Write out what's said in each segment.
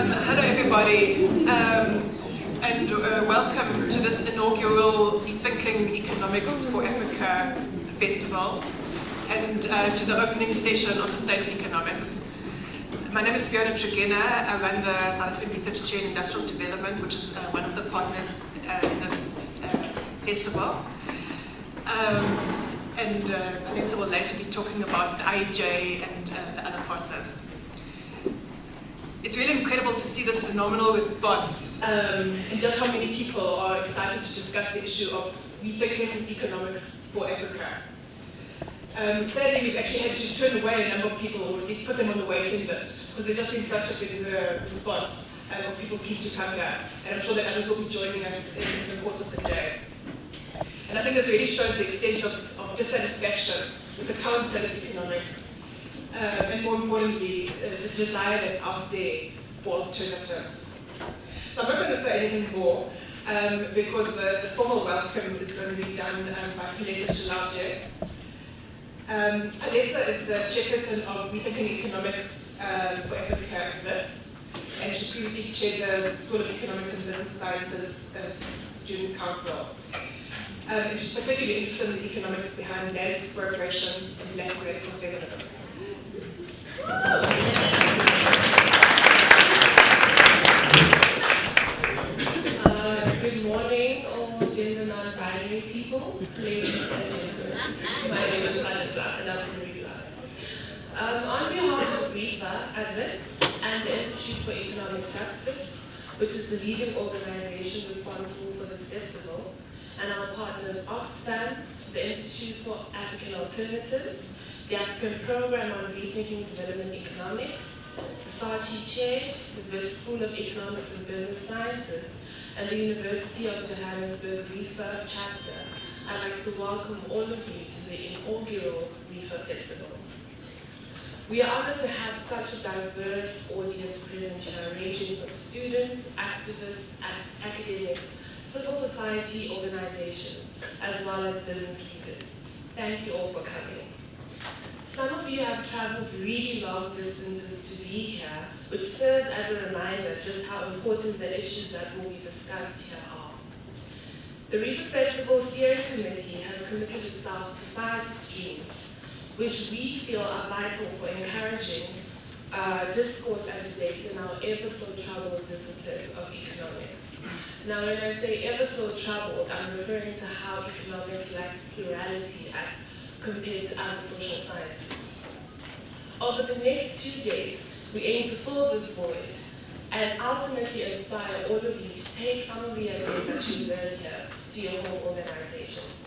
Hello everybody, and welcome to this inaugural Rethinking Economics for Africa festival, and to the opening session on the state of economics. My name is Fiona Trigena. I run the South African Research Chair in Industrial Development, which is one of the partners in this festival. And Alisa will later be talking about IEJ and the other partners. It's really incredible to see this phenomenal response and just how many people are excited to discuss the issue of rethinking economics for Africa. Sadly, we've actually had to turn away a number of people, or at least put them on the waiting list, because there's just been such a big response of people keen to come here. And I'm sure that others will be joining us in the course of the day. And I think this really shows the extent of dissatisfaction with the current state of economics. And more importantly, the desire that's out there for alternatives. So I'm not going to say anything more, because the formal welcome is going to be done by Palesa Shilauje. Palesa is the chairperson of Rethinking Economics for Africa at WITS, and she previously chaired the School of Economics and Business Sciences Student Council. And she's particularly interested in the economics behind land expropriation and land radical feminism. Good morning, all gender non-binary people, ladies and gentlemen. My name is Palesa and I'm from RIFA. On behalf of RIFA at WITS and the Institute for Economic Justice, which is the leading organization responsible for this festival, and our partners Oxfam, the Institute for African Alternatives, the African Program on Rethinking Development Economics, the SACHI Chair, the WITS School of Economics and Business Sciences, and the University of Johannesburg RIFA chapter, I'd like to welcome all of you to the inaugural RIFA Festival. We are honored to have such a diverse audience present here, ranging from students, activists, academics, civil society organizations, as well as business leaders. Thank you all for coming. Some of you have traveled really long distances to be here, which serves as a reminder just how important the issues that will be discussed here are. The RIFA Festival Steering Committee has committed itself to 5 streams, which we feel are vital for encouraging discourse and debate in our ever so troubled discipline of economics. Now, when I say ever so troubled, I'm referring to how economics lacks plurality as compared to other social sciences. Over the next 2 days, we aim to fill this void and ultimately inspire all of you to take some of the ideas that you learn here to your home organizations.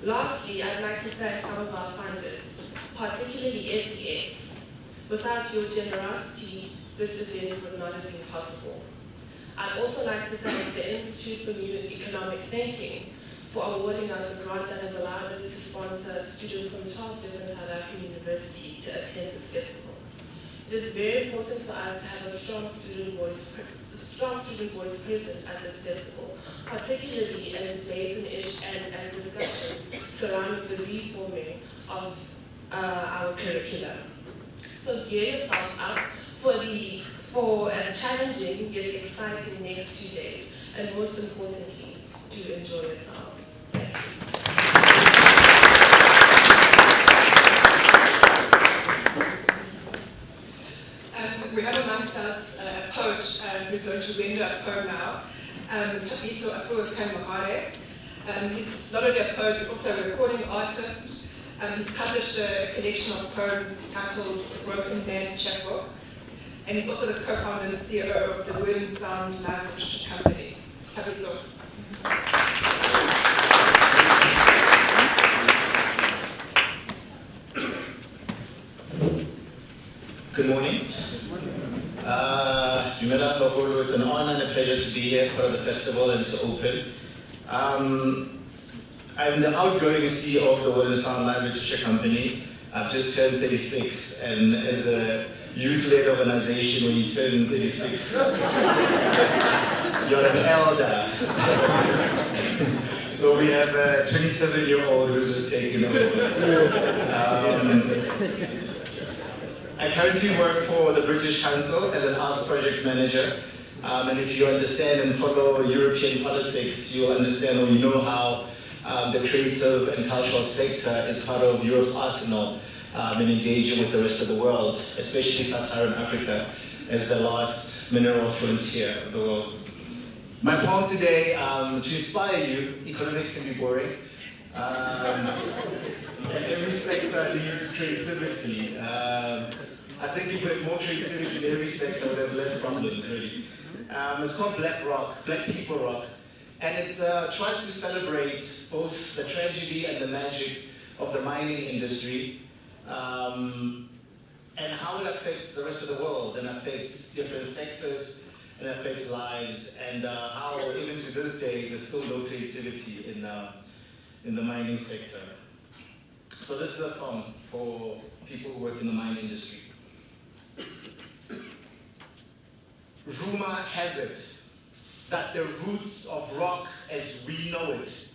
Lastly, I'd like to thank some of our funders, particularly FES. Without your generosity, this event would not have been possible. I'd also like to thank the Institute for New Economic Thinking for awarding us a grant that has allowed us to sponsor students from 12 different South African universities to attend this festival. It is very important for us to have a strong student voice present at this festival, particularly in debate and discussions surrounding the reforming of our curriculum. So gear yourselves up for a challenging yet exciting next 2 days, and most importantly, do enjoy yourselves. Thank you. We have amongst us a poet who's going to render a poem now, Tabiso Afuakamahare. He's not only a poet, but also a recording artist. He's published a collection of poems titled Broken Man Chapbook. And he's also the co-founder and CEO of the Word and Sound Live Literature Company. Tabiso. Good morning. It's an honor and a pleasure to be here as part of the festival and to open. I'm the outgoing CEO of the Word and Sound Live Literature Company. I've just turned 36, and as a youth-led organization, when you turn 36, you're an elder. So we have a 27-year-old who's just taken over. I currently work for the British Council as an arts projects manager. And if you understand and follow European politics, you'll understand or you know how the creative and cultural sector is part of Europe's arsenal in engaging with the rest of the world, especially Sub-Saharan Africa as the last mineral frontier of the world. My poem today, to inspire you, economics can be boring. And every sector needs creativity. I think if we had more creativity in every sector, we'd have less problems, really. It's called Black Rock, Black People Rock, and it tries to celebrate both the tragedy and the magic of the mining industry, and how it affects the rest of the world, and affects different sectors, and affects lives, and how even to this day there's still no creativity in the mining sector. So this is a song for people who work in the mining industry. Rumor has it that the roots of rock as we know it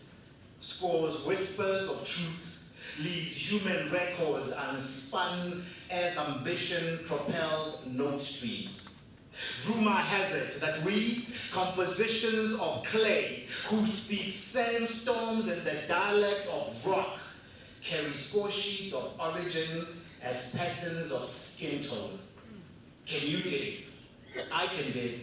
scores whispers of truth, leaves human records unspun as ambition propelled note streams. Rumor has it that we, compositions of clay who speak sandstorms in the dialect of rock, carry score sheets of origin as patterns of skin tone. Can you dig? I can dig.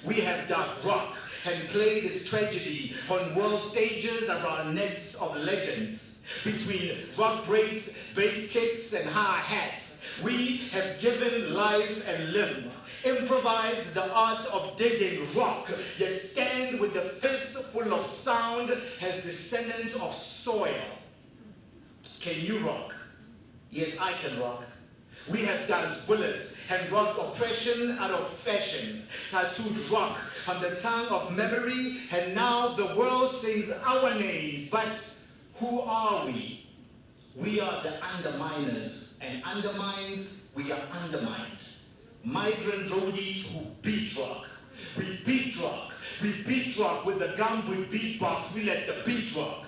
We have dug rock and played this tragedy on world stages around necks of legends. Between rock breaks, bass kicks, and hi-hats, we have given life and limb, improvised the art of digging rock, yet stand with the fist full of sound as descendants of soil. Can you rock? Yes, I can rock. We have danced bullets and rocked oppression out of fashion, tattooed rock on the tongue of memory, and now the world sings our names. But who are we? We are the underminers, and undermines, we are undermined. Migrant roadies who beat rock. We beat rock. We beat rock with the gum with beatbox. We let the beat rock.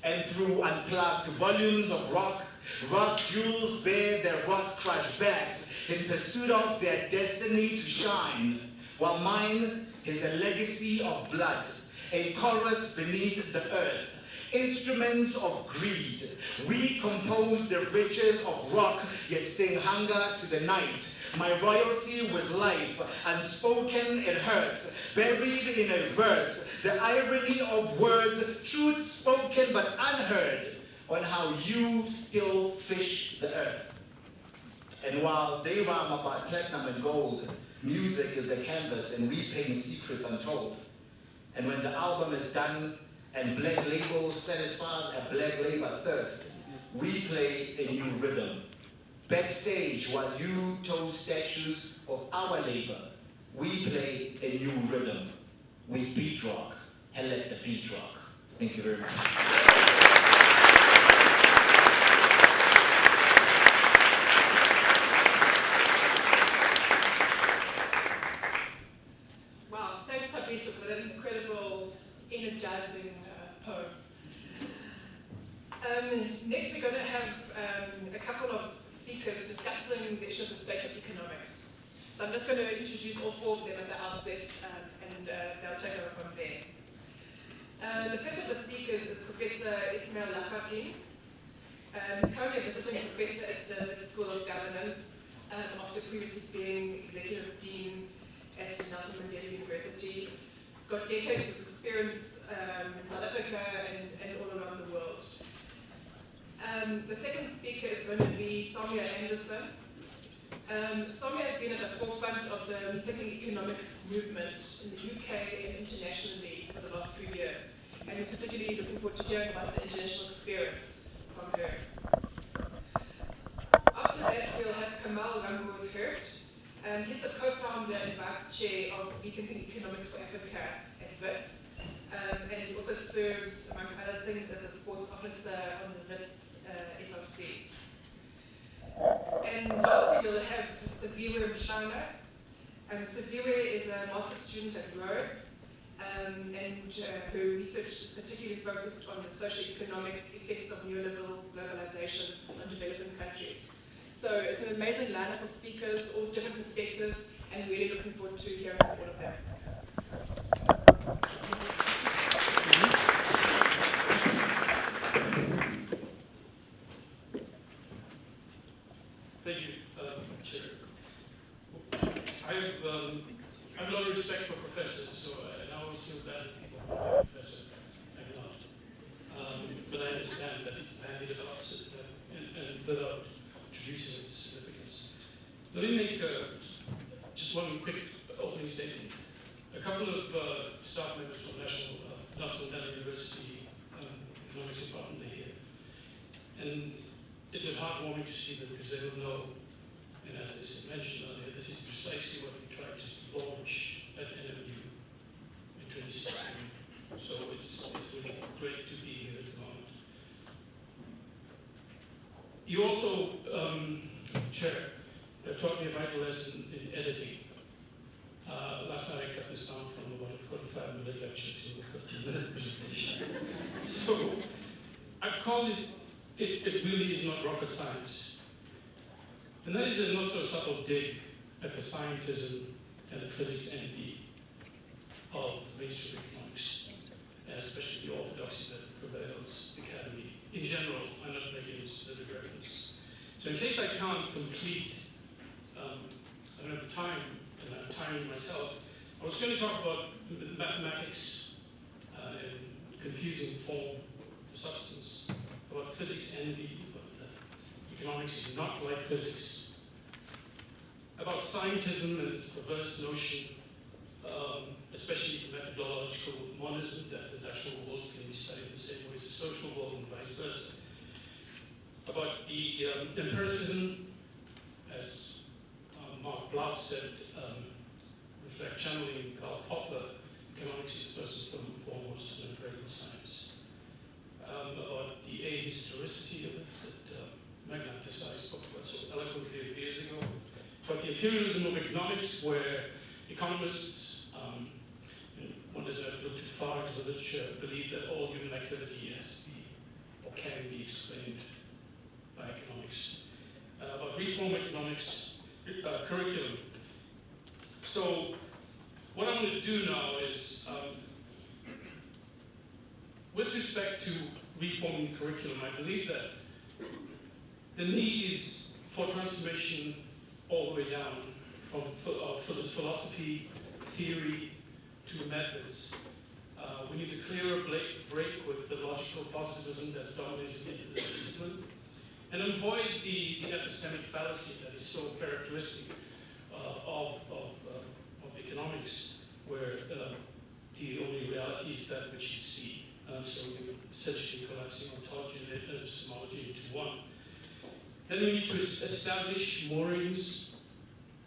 And through unplugged volumes of rock, rock jewels bear their rock crushed backs in pursuit of their destiny to shine, while mine is a legacy of blood, a chorus beneath the earth, instruments of greed. We compose the riches of rock, yet sing hunger to the night. My royalty was life, unspoken it hurts, buried in a verse, the irony of words, truth spoken but unheard, on how you still fish the earth. And while they rhyme about platinum and gold, music is the canvas and we paint secrets untold. And when the album is done and Black Label satisfies a Black labor thirst, we play a new rhythm. Backstage, while you toast statues of our labor, we play a new rhythm. We beat rock and let the beat rock. Thank you very much. Wow, thanks Tabiso for that incredible, energizing poem. Next we're going to have a couple of speakers discussing the issue of the state of economics. So I'm just going to introduce all four of them at the outset and they'll take over from there. The first of the speakers is Professor Ismail Lafardine. He's currently a visiting professor at the Wits School of Governance after previously being executive dean at Nelson Mandela University. He's got decades of experience in South Africa and all around the world. The second speaker is going to be Soumya Anderson. Soumya has been at the forefront of the thinking economics movement in the UK and internationally for the last few years. And we're particularly looking forward to hearing about the international experience from her. After that, we'll have Kamal Rambourg-Hurt. He's the co-founder and vice chair of Rethinking Economics for Africa at Wits. And he also serves, amongst other things, as a sports officer on the Wits SRC. And lastly, we'll have Saviwe Mhlanga. Saviwe is a master's student at Rhodes, and her research is particularly focused on the socio-economic effects of neoliberal globalization on developing countries. So So it's an amazing lineup of speakers, all different perspectives, and really looking forward to hearing from all of them. Thank you, Chair. I have a lot of respect for professors, so I always feel bad if people call me a professor. I'm not. But I understand that it's bandied about and without introducing its significance. Let me make just one quick opening statement. A couple of staff members from National Plenary University Economics Department are here. And it was heartwarming to see them because they will know, and as this mentioned earlier, this is precisely what we tried to launch at NMU in 2016. So it's really great to be here at the moment. You also, Chair, taught me a vital lesson in editing. Last night I cut this down from about a 45-minute lecture to a 15-minute presentation. So I've called it really is not rocket science. And that is a not so subtle dig at the scientism and the physics envy of mainstream economics, and especially the orthodoxy that prevails academy. In general, I'm not making any specific reference. So in case I can't complete, I don't have the time, and I'm timing myself, I was going to talk about mathematics and confusing form for substance, about physics envy, about economics is not like physics, about scientism and its perverse notion, especially the methodological monism that the natural world can be studied the same way as the social world and vice versa, about the empiricism, as Mark Blatt said, channeling Karl Popper, economics is first and foremost an empirical science. About the ahistoricity of it that Magnat Desai spoke about so eloquently a few years ago. About the imperialism of economics, where economists, one does not look too far into the literature, believe that all human activity has to be or can be explained by economics. About reform economics curriculum. So what I'm going to do now is, with respect to reforming curriculum, I believe that the need is for transformation all the way down, from philosophy, theory, to methods. We need a clearer break with the logical positivism that's dominated the discipline, and avoid the epistemic fallacy that is so characteristic of economics, where the only reality is that which you see. So we're essentially collapsing ontology and epistemology into one. Then we need to establish moorings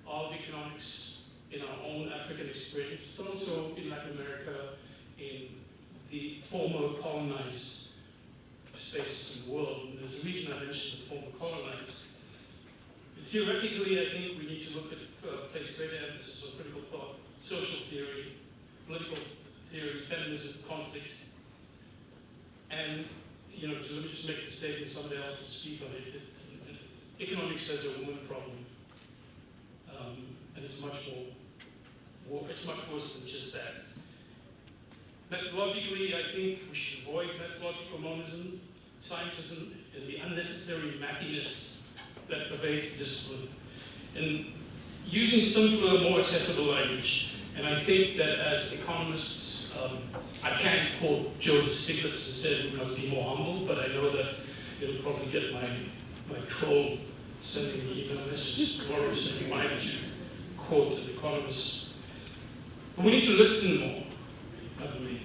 of economics in our own African experience, but also in Latin America, in the former colonized space in the world. And there's a reason I mentioned the former colonized. Theoretically, I think we need to look at, place greater emphasis on critical thought, social theory, political theory, feminism, conflict. And, let me just make the statement, somebody else will speak on it. Economics has a woman problem. And it's much worse than just that. Methodologically, I think we should avoid methodological monism, scientism, and the unnecessary mathiness that pervades the discipline. And using simpler, more accessible language. And I think that as economists, I can't quote Joseph Stiglitz who said we must be more humble, but I know that it'll probably get my troll sending me email messages tomorrow saying, why did you quote an economist? But we need to listen more, I believe.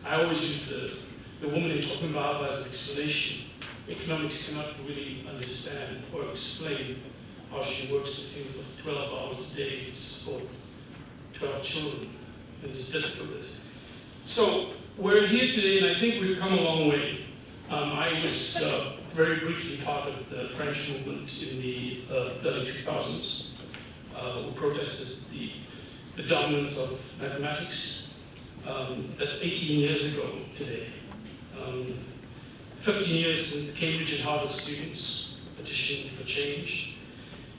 I always use the woman in Toppenbauer as an explanation. Economics cannot really understand or explain how she works the field for 12 hours a day to support 12 children. And it's difficult. So we're here today, and I think we've come a long way. I was very briefly part of the French movement in the early 2000s, who protested the dominance of mathematics. That's 18 years ago today. 15 years since the Cambridge and Harvard students petitioned for change.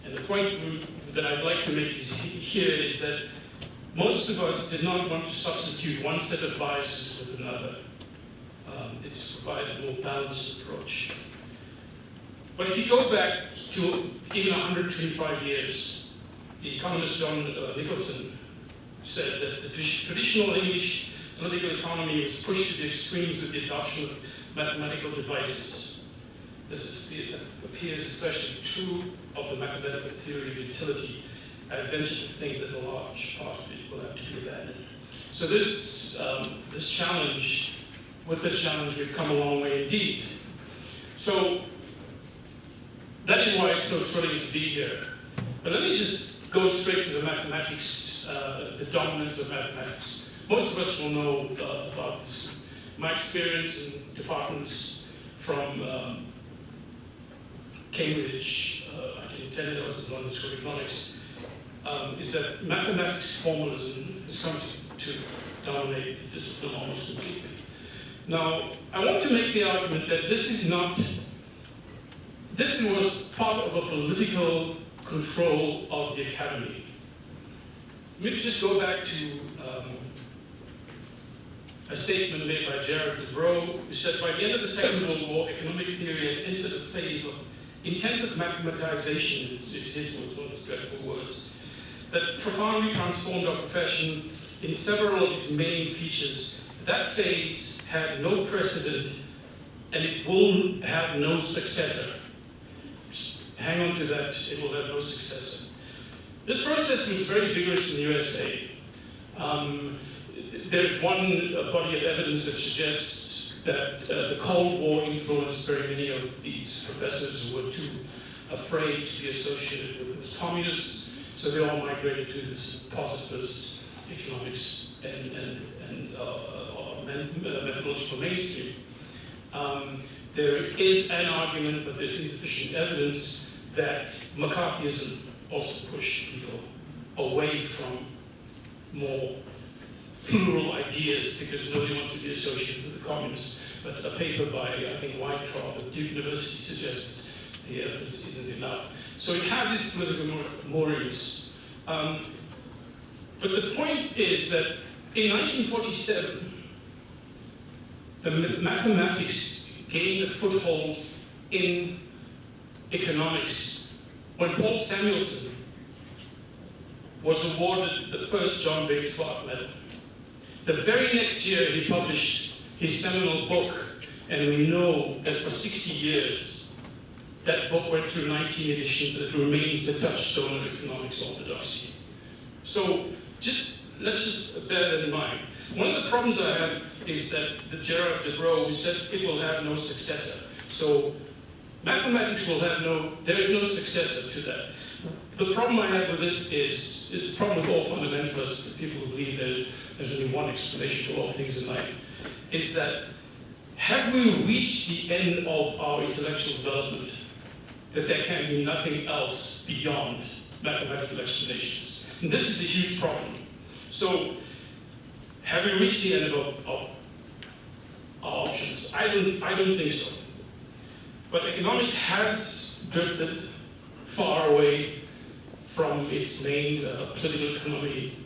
And the point that I'd like to make here is that most of us did not want to substitute one set of biases with another. It's provided a more balanced approach. But if you go back to even 125 years, the economist John Nicholson said that the traditional English political economy was pushed to the extremes with the adoption of mathematical devices. This appears especially true of the mathematical theory of utility. I venture to think that a large part of it will have to be abandoned. So with this challenge, we've come a long way indeed. So that is why it's so thrilling to be here. But let me just go straight to the mathematics, the dominance of mathematics. Most of us will know about this. My experience in departments from Cambridge, I attended, I was in London School of Economics, is that mathematics formalism has come to dominate the discipline almost completely. Now, I want to make the argument that this was part of a political control of the academy. Let me just go back to a statement made by Gerard de Broe, who said, by the end of the Second World War, economic theory had entered a phase of intensive mathematization, is his words, one of his dreadful words, that profoundly transformed our profession in several of its main features. That phase had no precedent, and it will have no successor. Just hang on to that, it will have no successor. This process was very vigorous in the USA. There's one body of evidence that suggests that the Cold War influenced very many of these professors who were too afraid to be associated with those communists, so they all migrated to this positivist economics and methodological mainstream. There is an argument, but there's insufficient evidence, that McCarthyism also pushed people away from more plural ideas because nobody wanted to be associated with the communists. But a paper by, I think, Weintraub at Duke University suggests the evidence isn't enough. So it has these political moorings. But the point is that in 1947, the mathematics gained a foothold in economics when Paul Samuelson was awarded the first John Bates Clark Medal. The very next year, he published his seminal book, and we know that for 60 years, that book went through 19 editions that remains the touchstone of economics orthodoxy. So let's just bear that in mind. One of the problems I have is that the Gerard de Broe said it will have no successor. So mathematics will have there is no successor to that. The problem I have with this is the problem with all fundamentalists, people who believe that there's only one explanation for all things in life, is that have we reached the end of our intellectual development, that there can be nothing else beyond mathematical explanations? And this is the huge problem. So, have we reached the end of our options? I don't think so. But economics has drifted far away from its main political economy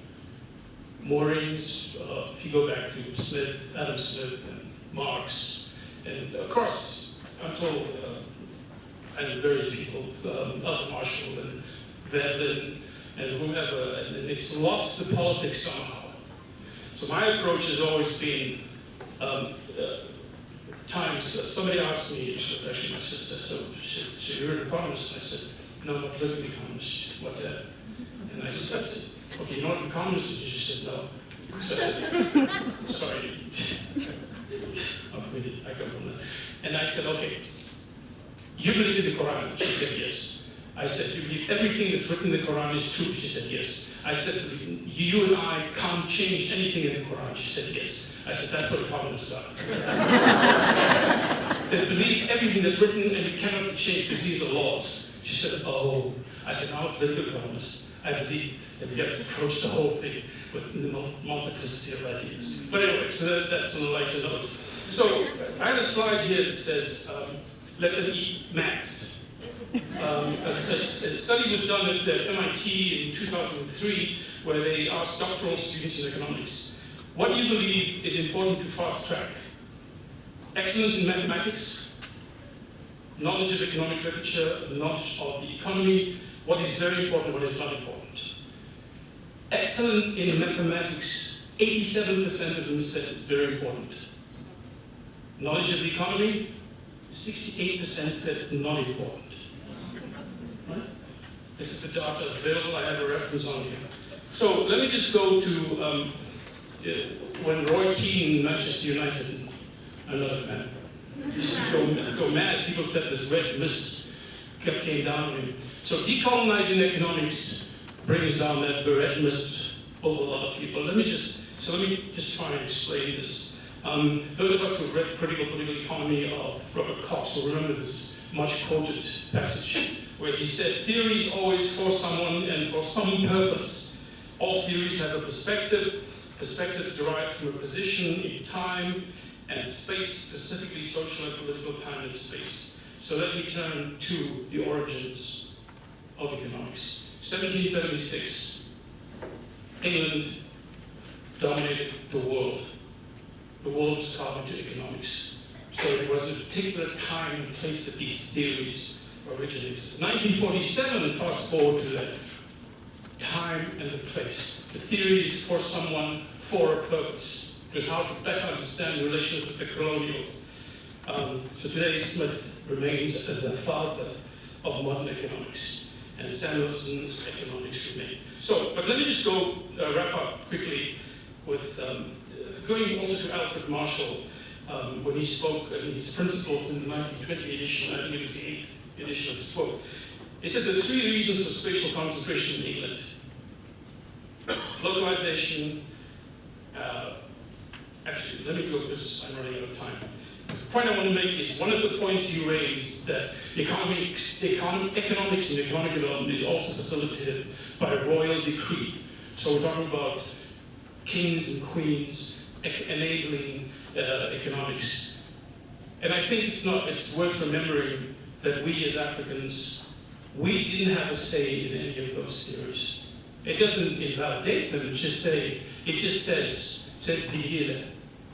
moorings. If you go back to Smith, Adam Smith, and Marx, and across until and various people, Alfred Marshall and Veblen and whomever, and it's lost the politics somehow. So my approach has always been somebody asked me, actually my sister, so you're an economist? I said, no, I'm a political economist. What's that? And I said, okay, you're not an economist? And she said, no. So I said, sorry. I come from that. And I said, okay, you believe in the Quran? She said, yes. I said, you believe everything that's written in the Quran is true? She said, yes. I said, you and I can't change anything in the Quran? She said, yes. I said, that's what economists are. They believe everything that's written and it cannot be changed because these are laws. She said, oh. I said, I'm a political economist. I believe that we have to approach the whole thing with the multiplicity of ideas. But anyway, so that's on a lighter note. So I have a slide here that says, let them eat maths. As study was done at MIT in 2003 where they asked doctoral students in economics, what do you believe is important to fast track? Excellence in mathematics, knowledge of economic literature, knowledge of the economy, what is very important, what is not important. Excellence in mathematics, 87% of them said very important. Knowledge of the economy, 68% said it's not important. Right? This is the data that's available, I have a reference on here. So let me just go to when Roy Keane, Manchester United, I'm not a fan, used to go mad. People said this red mist came down on him. So decolonizing economics brings down that red mist over a lot of people. Let me just try and explain this. Those of us who have read Critical Political Economy of Robert Cox will remember this much quoted passage where he said, theory is always for someone and for some purpose. All theories have a perspective. Perspectives derived from a position in time and space, specifically social and political time and space. So let me turn to the origins of economics. 1776, England dominated the world. The world was carved into economics. So it was a particular time and place that these theories originated. 1947, fast forward to that time and the place. The theory is for someone, for a purpose. It was how to better understand relations with the colonials. So today Smith remains the father of modern economics, and Samuelson's economics remain. So, but let me just go wrap up quickly with going also to Alfred Marshall when he spoke in his principles in the 1920 edition. I think it was the 8th edition of his book. He said there are 3 reasons for spatial concentration in England: localization. Actually, let me go because I'm running out of time. The point I want to make is one of the points you raised that economics and economic development is also facilitated by royal decree. So we're talking about kings and queens enabling economics. And I think it's worth remembering that we as Africans, we didn't have a say in any of those theories. It doesn't invalidate them, it just says the here,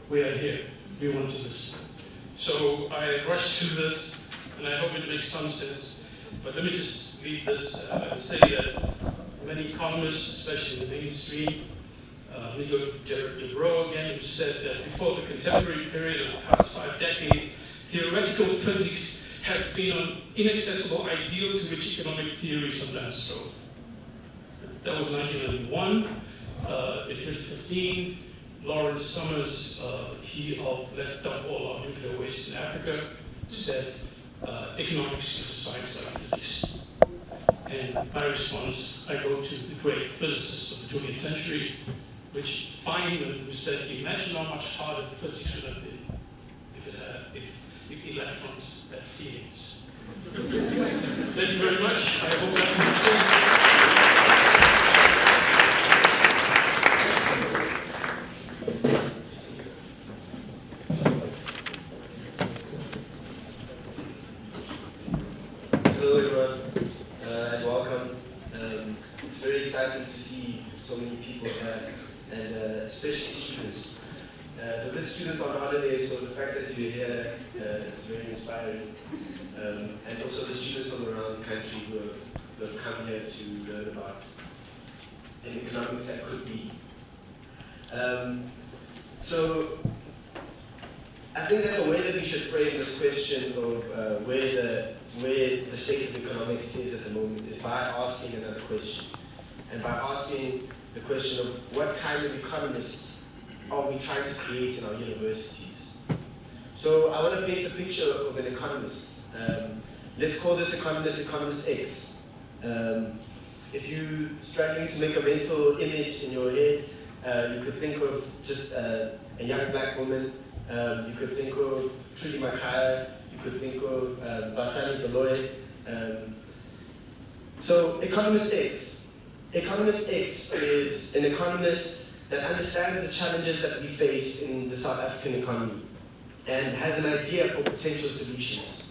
we are here, we want to listen. So I rushed through this, and I hope it makes some sense. But let me just leave this and say that many economists, especially in the mainstream, let me go to Jared DeBro again, who said that before the contemporary period of the past 5 decades, theoretical physics has been an inaccessible ideal to which economic theory sometimes strove. That was 1991. In 2015, Lawrence Summers, he of Let's Dump All Our Nuclear Waste in Africa, said economics is a science like physics. And my response, I go to the great physicists of the 20th century, Rich Feynman, who said, imagine how much harder physics would have been if electrons had feelings. Thank you very much. I hope that makes sense. Hello everyone, and welcome. It's very exciting to see so many people here, and especially students. The lit students on holiday, so the fact that you're here is very inspiring. And also the students from around the country who have come here to learn about an economics that could be. So I think that the way that we should frame this question of where the state of economics is at the moment is by asking another question. And by asking the question of what kind of economist are we trying to create in our universities? So I want to paint a picture of an economist. Let's call this economist Economist X. If you're struggling to make a mental image in your head, you could think of just a young black woman. You could think of Trudy Makaya. You could think of Basani Beloy. So Economist X. Economist X is an economist that understands the challenges that we face in the South African economy and has an idea for potential solutions.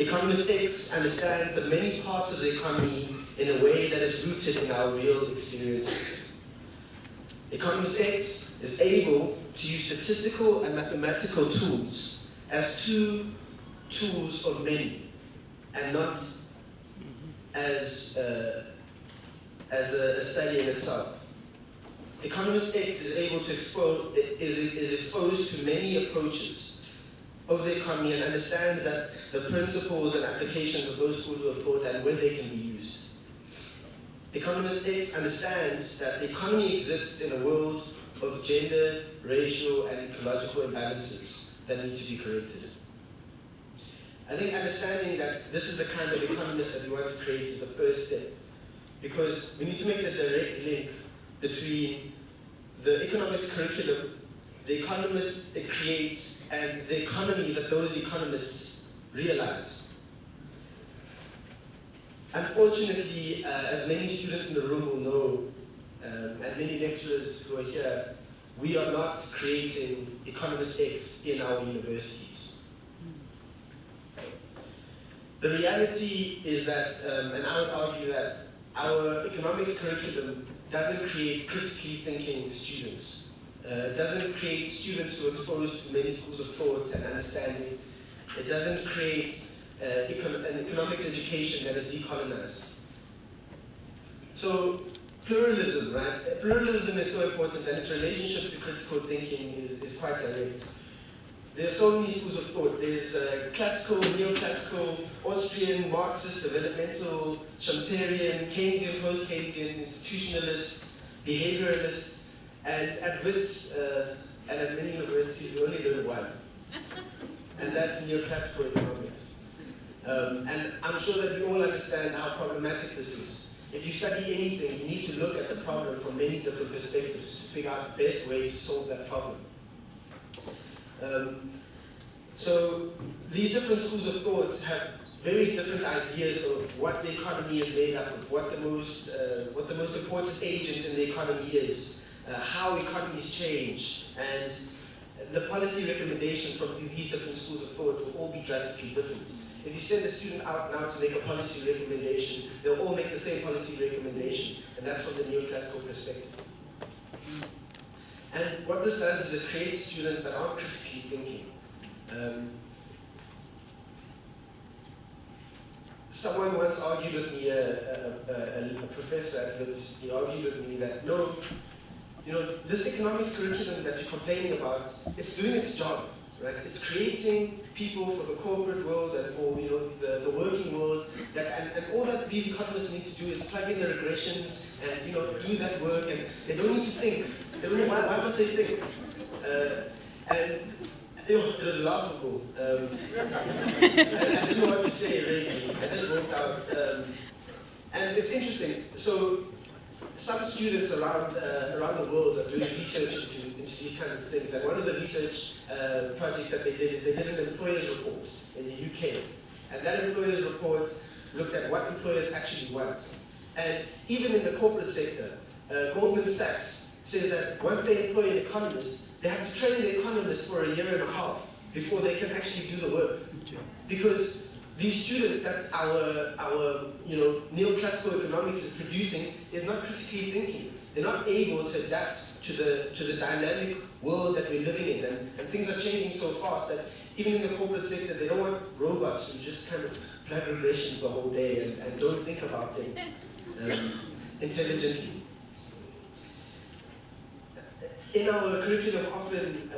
Economist X understands the many parts of the economy in a way that is rooted in our real experiences. Economist X is able to use statistical and mathematical tools as two tools of many, and not as a study in itself. Economist X is able to is exposed to many approaches of the economy and understands that the principles and applications of those schools of thought and where they can be used. Economist X understands that the economy exists in a world of gender, racial, and ecological imbalances that need to be corrected. I think understanding that this is the kind of economist that we want to create is the first step, because we need to make the direct link between the economics curriculum, the economist it creates, and the economy that those economists realize. Unfortunately, as many students in the room will know, and many lecturers who are here, we are not creating Economist X in our universities. The reality is that, and I would argue that our economics curriculum doesn't create critically thinking students. It doesn't create students who are exposed to many schools of thought and understanding. It doesn't create an economics education that is decolonized. So pluralism, right? Pluralism is so important, and its relationship to critical thinking is quite direct. There are so many schools of thought. There's classical, neoclassical, Austrian, Marxist, developmental, Schumpeterian, Keynesian, post-Keynesian, institutionalist, behavioralist, and at WITS and at many universities we only learn one. And that's neoclassical economics. And I'm sure that we all understand how problematic this is. If you study anything, you need to look at the problem from many different perspectives to figure out the best way to solve that problem. So these different schools of thought have very different ideas of what the economy is made up of, what the most important agent in the economy is, how economies change, and the policy recommendations from these different schools of thought will all be drastically different. If you send a student out now to make a policy recommendation, they'll all make the same policy recommendation, and that's from the neoclassical perspective. And what this does is it creates students that aren't critically thinking. Someone once argued with me, a professor at WITS, he argued with me that, no, this economics curriculum that you're complaining about, it's doing its job, right? It's creating people for the corporate world and for the working world, and all that these economists need to do is plug in the regressions and do that work, and they don't need to think. They don't know why must they think? And it was laughable. I didn't know what to say really. I just walked out. And it's interesting. So some students around the world are doing research into these kind of things. And one of the research projects that they did is they did an employers report in the UK. And that employers report looked at what employers actually want. And even in the corporate sector, Goldman Sachs says that once they employ an economist, they have to train the economist for 1.5 years before they can actually do the work. Because these students that our neoclassical economics is producing is not critically thinking. They're not able to adapt to the dynamic world that we're living in, and things are changing so fast that even in the corporate sector, they don't want robots who just kind of plug regressions the whole day and don't think about them intelligently. In our curriculum, often,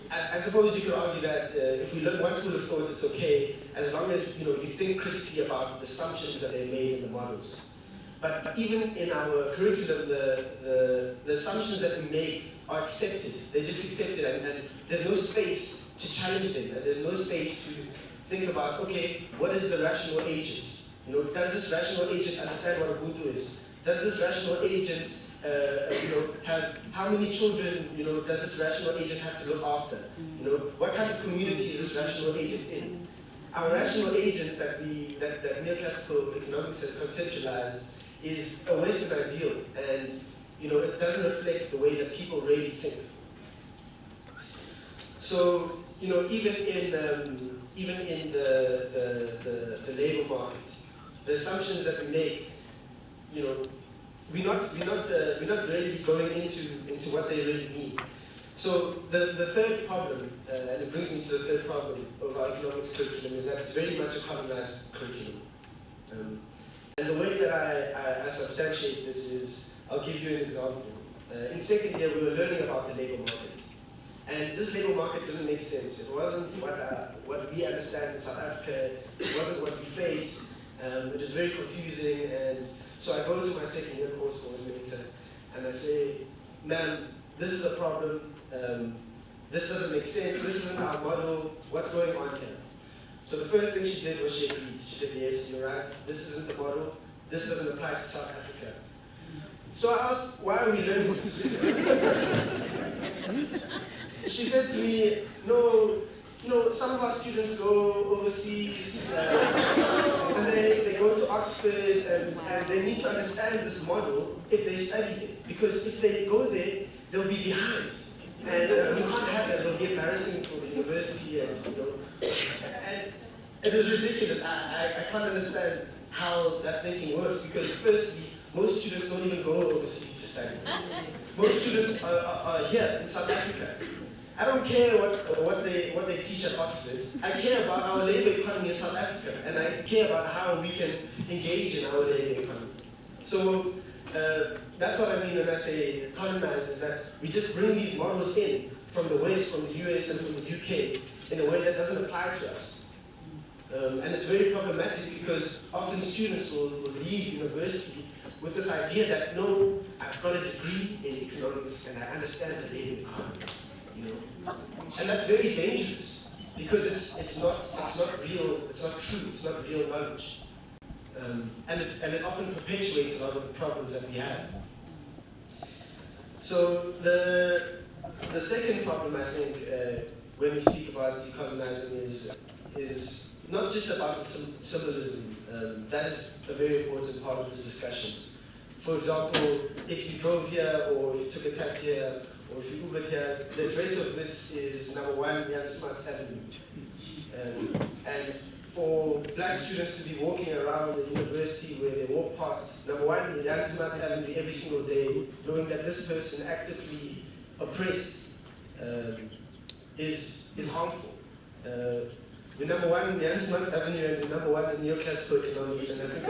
I suppose you could argue that if we learn one school of thought, it's okay, as long as you think critically about the assumptions that they made in the models. But even in our curriculum, the assumptions that we make are accepted. They're just accepted, and there's no space to challenge them, and there's no space to think about, okay, what is the rational agent? Does this rational agent understand what Ubuntu is? Does this rational agent how many children, does this rational agent have to look after? What kind of community is this rational agent in? Our rational agent that neoclassical economics has conceptualized is a Western ideal, and it doesn't reflect the way that people really think. So even in the labor market, the assumptions that we make, we're not really going into what they really mean. So the third problem, and it brings me to the third problem of our economics curriculum, is that it's very much a colonized curriculum. And the way that I substantiate this is, I'll give you an example. In second year, we were learning about the labor market. And this labor market didn't make sense. It wasn't what we understand in South Africa. It wasn't what we face. It was very confusing. And so I go to my second year course coordinator and I say, ma'am, this is a problem. This doesn't make sense. This isn't our model. What's going on here? So the first thing she did was she agreed. She said, yes, you're right. This isn't the model. This doesn't apply to South Africa. So I asked, why are we learning this? She said to me, no, some of our students go overseas, and they go to Oxford, and they need to understand this model if they study it. Because if they go there, they'll be behind. And we can't have that. It'll be embarrassing for the university. And it was ridiculous. I can't understand how that thinking works, because firstly, most students don't even go overseas to study. Most students are here in South Africa. I don't care what they teach at Oxford. I care about our labor economy in South Africa, and I care about how we can engage in our labor economy. So that's what I mean when I say colonized, is that we just bring these models in from the West, from the US and from the UK in a way that doesn't apply to us. And it's very problematic because often students will leave university with this idea that, no, I've got a degree in economics and I understand the labor economy. And that's very dangerous because it's not real, it's not true, it's not real knowledge. And it often perpetuates a lot of the problems that we have. So the second problem, I think, when we speak about decolonizing is not just about the symbolism. That is a very important part of this discussion. For example, if you drove here, or if you took a taxi here, or if you Ubered here, the address of this is number 1 Jan Smuts Avenue. And for black students to be walking around the university where they walk past number 1 Jan Smuts Avenue every single day, knowing that this person actively oppressed is harmful. We're number 1 Jan Smuts Avenue, and we're number 1 in neoclassical economics, and I think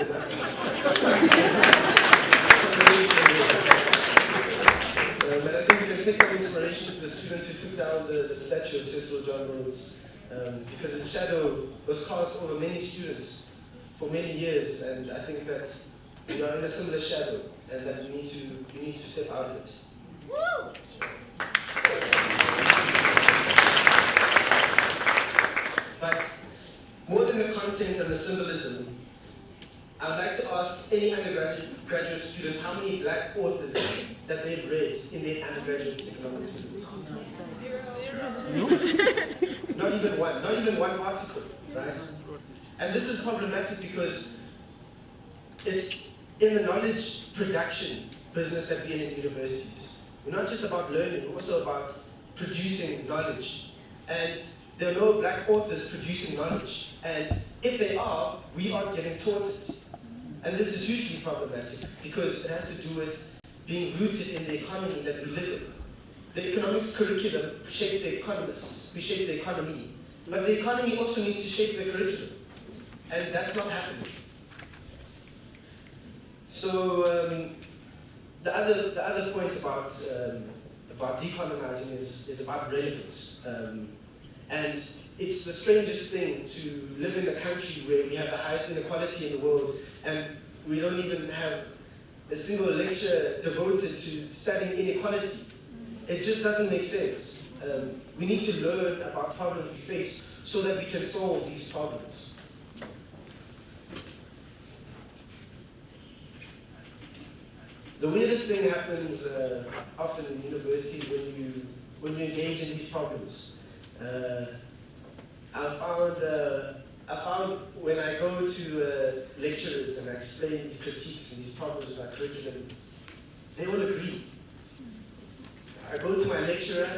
but I think we can take some inspiration from the students who took down the statue of Cecil John Rhodes, because its shadow was cast over many students for many years, and I think that we are in a similar shadow, and that we need to step out of it. Woo! But more than the content and the symbolism, I would like to ask any undergraduate students how many black authors that they've read in their undergraduate economics syllabus. Not even one article, right? And this is problematic because it's in the knowledge production business that we're in universities. We're not just about learning, we're also about producing knowledge. And there are no black authors producing knowledge. And if they are, we aren't getting taught it. And this is hugely problematic because it has to do with being rooted in the economy that we live in. The economics curriculum shapes the economists, we shape the economy. But the economy also needs to shape the curriculum. And that's not happening. So the other point about decolonizing is about relevance. And it's the strangest thing to live in a country where we have the highest inequality in the world, and we don't even have a single lecture devoted to studying inequality. It just doesn't make sense. We need to learn about problems we face so that we can solve these problems. The weirdest thing happens often in universities when you engage in these problems. I found when I go to lecturers and I explain these critiques and these problems with our curriculum, they all agree. I go to my lecturer,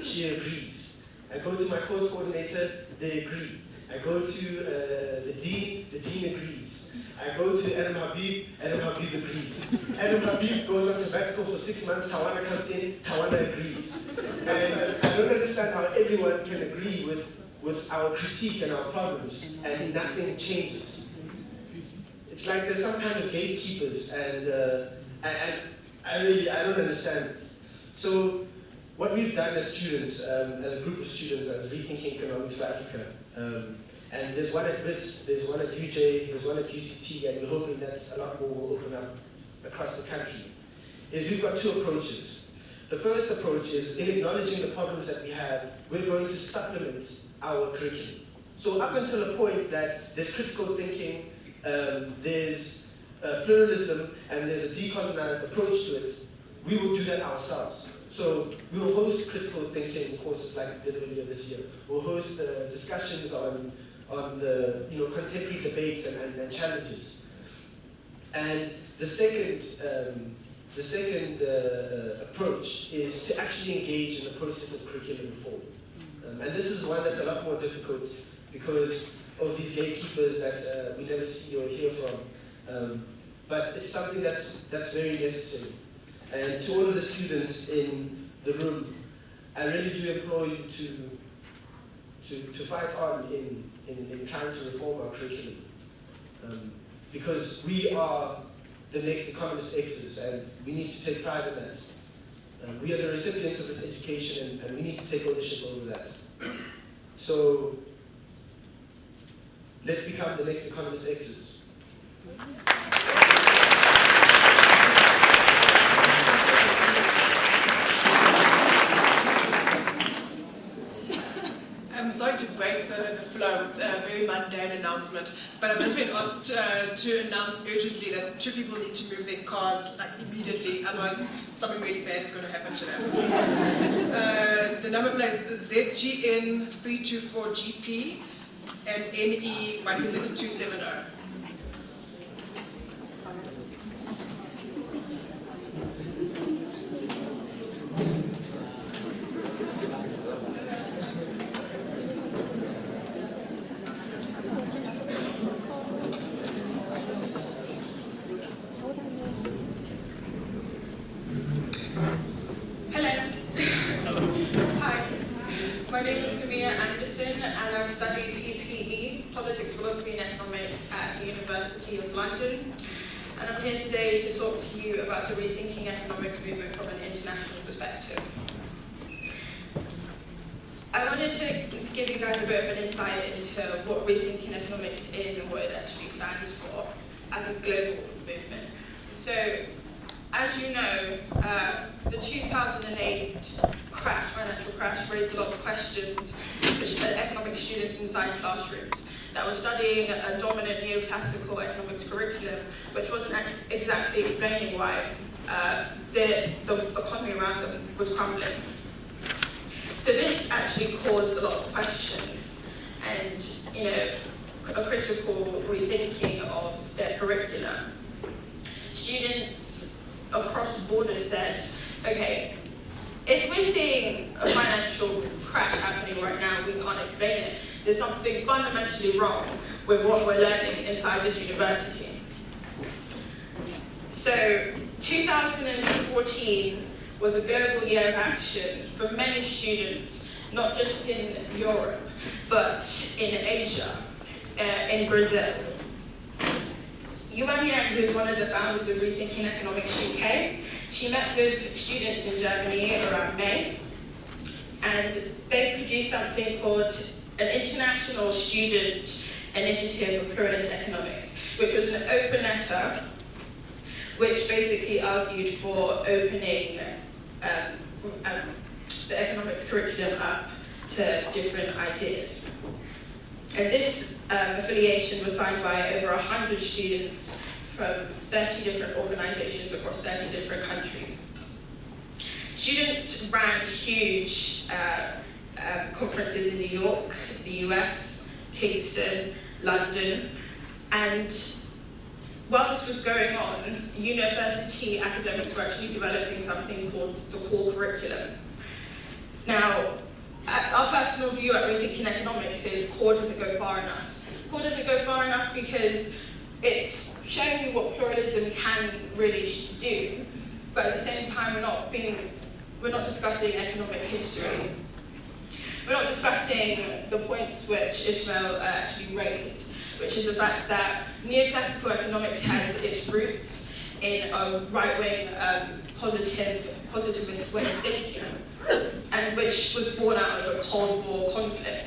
she agrees. I I go to my course coordinator, they agree. I go to the dean agrees. I go to Adam Habib agrees. Adam Habib goes on sabbatical for 6 months, Tawana comes in, Tawana agrees. And I don't understand how everyone can agree with our critique and our problems, and nothing changes. It's like there's some kind of gatekeepers, and I don't understand it. So what we've done as students, as a group of students, as Rethinking Economics for Africa, and there's one at WITS, there's one at UJ, there's one at UCT, and we're hoping that a lot more will open up across the country, is we've got two approaches. The first approach is, in acknowledging the problems that we have, we're going to supplement our curriculum. So up until a point that there's critical thinking, there's pluralism, and there's a decolonized approach to it, we will do that ourselves. So we will host critical thinking courses like we did earlier this year. We'll host discussions on the contemporary debates and challenges. And the second approach is to actually engage in the process of curriculum reform. And this is one that's a lot more difficult because of these gatekeepers that we never see or hear from. But it's something that's very necessary. And to all of the students in the room, I really do implore you to fight on in trying to reform our curriculum. Because we are the next economist X's, and we need to take pride in that. We are the recipients of this education, and we need to take ownership over that. So let's become the next economist X's. I'm sorry to break the flow, very mundane announcement, but I've just been asked to announce urgently that 2 people need to move their cars immediately, otherwise something really bad is going to happen to them. The number plate is ZGN324GP and NE16270. And I'm here today to talk to you about the Rethinking Economics movement from an international perspective. I wanted to give you guys a bit of an insight into what Rethinking Economics is and what it actually stands for as a global movement. So, as you know, the 2008 financial crash, raised a lot of questions for economic students inside classrooms that were studying a dominant neoclassical economics curriculum, which wasn't exactly explaining why the economy around them was crumbling. So this actually caused a lot of questions and, a critical rethinking of their curriculum. Students across borders said, okay, if we're seeing a financial crash happening right now, we can't explain it. There's something fundamentally wrong with what we're learning inside this university. So 2014 was a global year of action for many students, not just in Europe, but in Asia, in Brazil. Yuan Yang, who's one of the founders of Rethinking Economics UK, she met with students in Germany around May, and they produced something called an International Student Initiative of Pluralist Economics, which was an open letter which basically argued for opening the economics curriculum up to different ideas. And this affiliation was signed by over 100 students from 30 different organizations across 30 different countries. Students ran huge conferences in New York, the US, Kingston, London, and while this was going on, university academics were actually developing something called the core curriculum. Now, Our personal view at Rethinking Economics is core doesn't go far enough. Core doesn't go far enough because it's showing you what pluralism can really do, but at the same time we're not discussing economic history. We're not discussing the points which Ishmael actually raised, which is the fact that neoclassical economics has its roots in a right-wing positivist way of thinking, and which was born out of a Cold War conflict.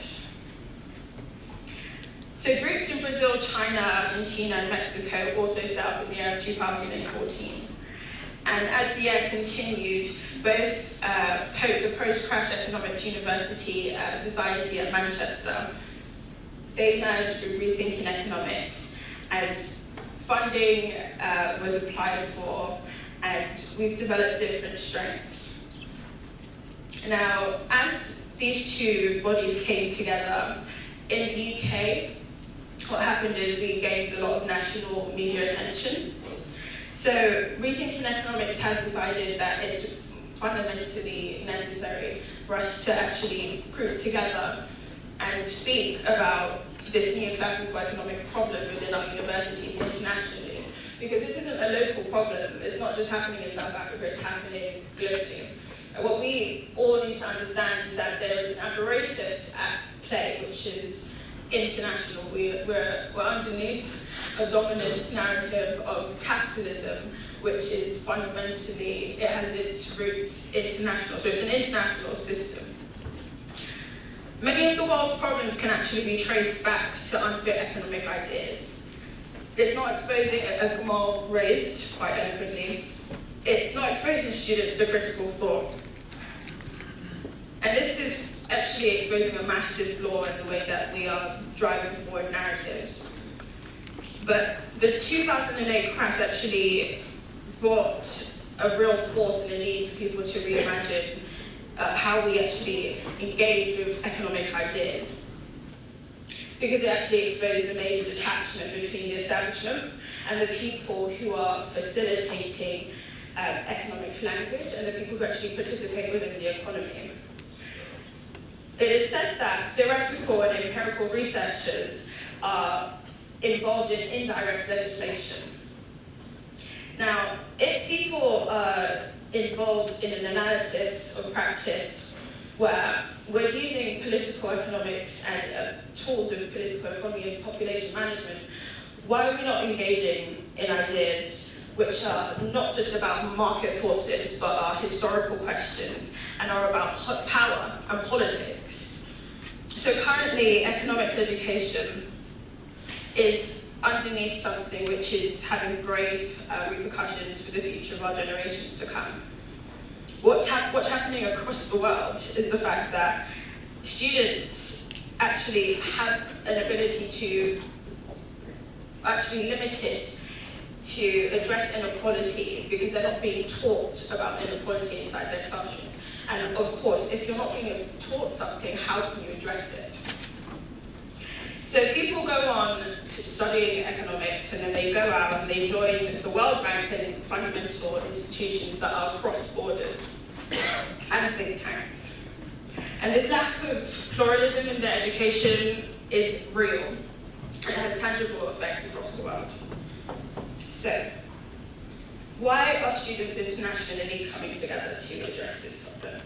So groups in Brazil, China, Argentina, and Mexico also set up in the year of 2014. And as the year continued, both the Post-Crash Economics University Society at Manchester, they merged with Rethinking Economics, and funding was applied for, and we've developed different strengths. Now, as these two bodies came together, in the UK, what happened is we gained a lot of national media attention. So Rethinking Economics has decided that it's fundamentally necessary for us to actually group together and speak about this neoclassical economic problem within our universities internationally. Because this isn't a local problem, it's not just happening in South Africa, it's happening globally. And what we all need to understand is that there is an apparatus at play which is international. We're underneath a dominant narrative of capitalism, which is fundamentally, it has its roots international, so it's an international system. Many of the world's problems can actually be traced back to unfit economic ideas. It's not exposing, as Kamal raised quite eloquently, it's not exposing students to critical thought. And this is actually exposing a massive flaw in the way that we are driving forward narratives. But the 2008 crash actually brought a real force and a need for people to reimagine how we actually engage with economic ideas. Because it actually exposed a major detachment between the establishment and the people who are facilitating economic language and the people who actually participate within the economy. It is said that theoretical and empirical researchers are involved in indirect legislation. Now, if people are involved in an analysis or practice where we're using political economics and tools of political economy and population management, why are we not engaging in ideas which are not just about market forces, but are historical questions and are about power and politics? So currently, economics education is underneath something which is having grave repercussions for the future of our generations to come. What's happening across the world is the fact that students actually have an ability to, actually limited to address inequality because they're not being taught about inequality inside their classrooms. And of course, if you're not being taught something, how can you address it? So people go on to studying economics and then they go out and they join the World Bank and fundamental institutions that are cross borders and think tanks. And this lack of pluralism in their education is real and it has tangible effects across the world. So, why are students internationally coming together to address this problem?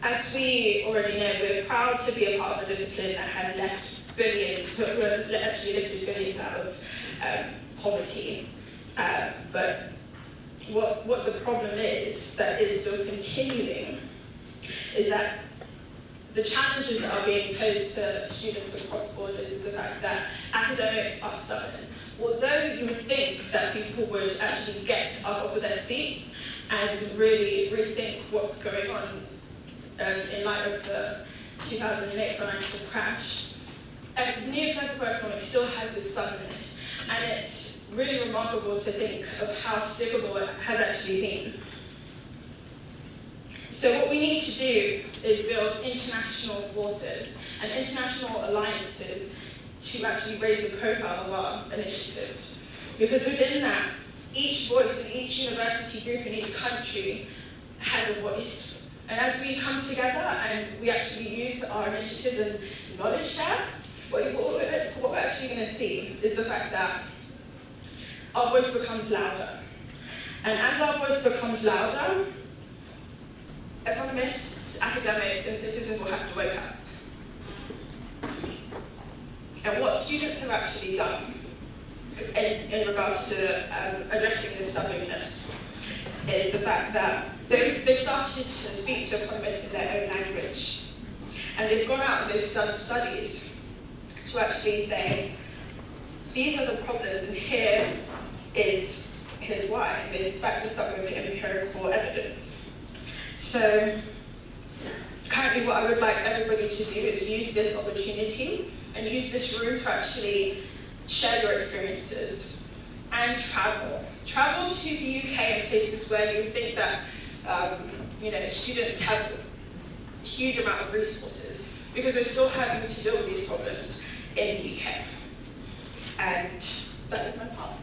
As we already know, we're proud to be a part of a discipline that has actually lifted billions out of poverty. But what the problem is that is still continuing is that the challenges that are being posed to students across borders is the fact that academics are stubborn. Although you would think that people would actually get up off of their seats and really rethink what's going on in light of the 2008 financial crash, neoclassical economics still has this stubbornness, and it's really remarkable to think of how stickable it has actually been. So what we need to do is build international forces and international alliances to actually raise the profile of our initiatives. Because within that, each voice in each university group in each country has a voice. And as we come together and we actually use our initiatives and knowledge share, what we're actually going to see is the fact that our voice becomes louder. And as our voice becomes louder, economists, academics, and citizens will have to wake up. And what students have actually done in regards to addressing this stubbornness is the fact that they've started to speak to economists in their own language. And they've gone out and they've done studies to actually say, these are the problems and here's why. And they've backed this up with empirical evidence. So currently what I would like everybody to do is use this opportunity and use this room to actually share your experiences and travel. Travel to the UK and places where you think that students have a huge amount of resources, because we're still having to deal with these problems in the UK. And that is my part.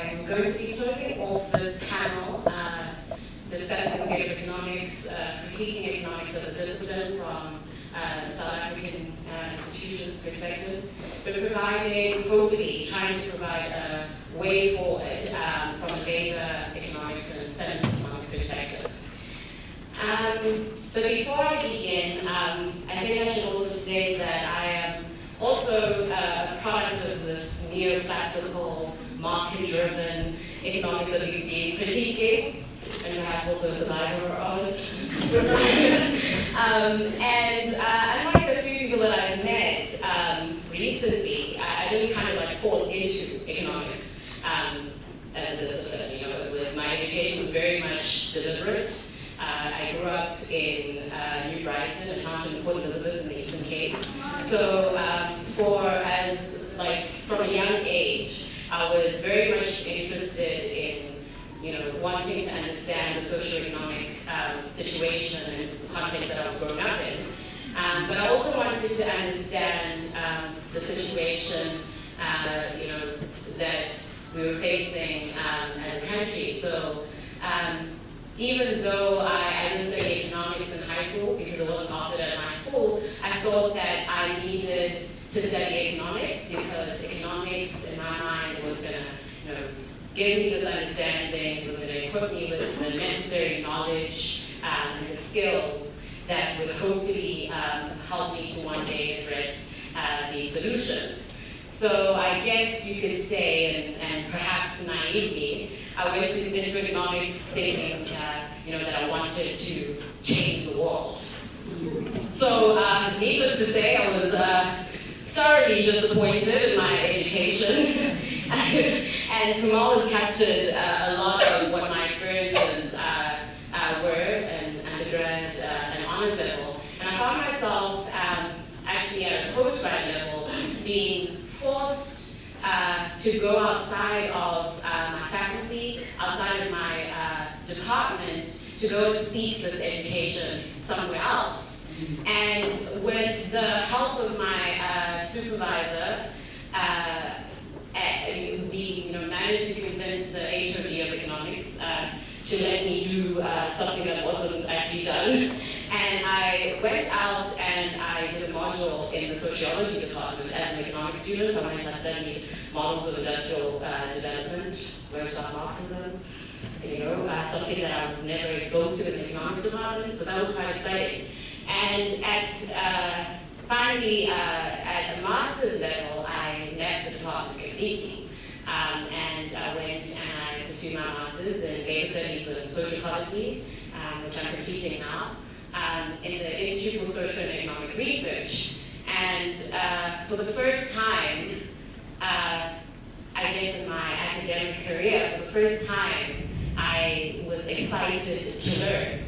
I'm going to be closing off this panel discussing the state of economics, critiquing economics as a discipline from South African institutions' perspective, but hopefully trying to provide a way forward from a labor economics and feminist economics perspective. But before I begin, I think I should also state that I am also a product of this neoclassical, market-driven economics that we've been critiquing, and perhaps also a survivor of it. Unlike a few people that I've met recently, I didn't kind of fall into economics as a discipline. With my education was very much deliberate. I grew up in New Brighton, a town in Port Elizabeth in the Eastern Cape. So from a young age, I was very much interested in, wanting to understand the socioeconomic situation and context that I was growing up in. But I also wanted to understand the situation, that we were facing as a country. So even though I didn't study economics in high school because it wasn't offered at my school, I thought that I needed to study economics because economics, in my mind, was going to, give me this understanding, was going to equip me with the necessary knowledge and the skills that would hopefully help me to one day address these solutions. So I guess you could say, and perhaps naively, I went into economics thinking, that I wanted to change the world. So, needless to say, I was thoroughly disappointed in my education. And Kamal has captured a lot of what my experiences were in undergrad and honors level. And I found myself actually at a postgrad level being forced to go outside of my faculty, outside of my department, to go and seek this education somewhere else. And with the help of my supervisor, we managed to convince the HOD of economics to let me do something that wasn't actually done. And I went out and I did a module in the sociology department as an economics student. I studied models of industrial development, learned about Marxism, something that I was never exposed to in the economics department, so that was quite exciting. And finally, at a master's level, I left the department completely. And I went and I pursued my master's in labor studies and social policy, which I'm completing now, in the Institute for Social and Economic Research. And for the first time, I guess in my academic career, for the first time, I was excited to learn,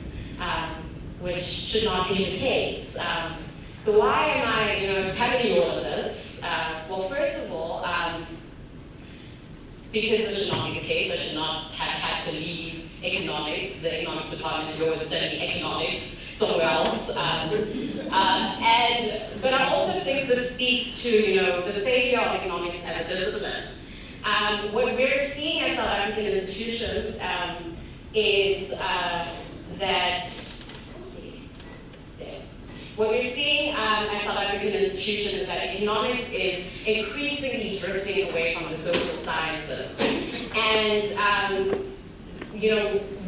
which should not be the case. So why am I telling you all of this? Well, first of all, because this should not be the case, I should not have had to leave economics, the economics department, to go and study economics somewhere else. But I also think this speaks to the failure of economics as a discipline. What we're seeing at South African institutions is what we're seeing at South African institutions is that economics is increasingly drifting away from the social sciences. And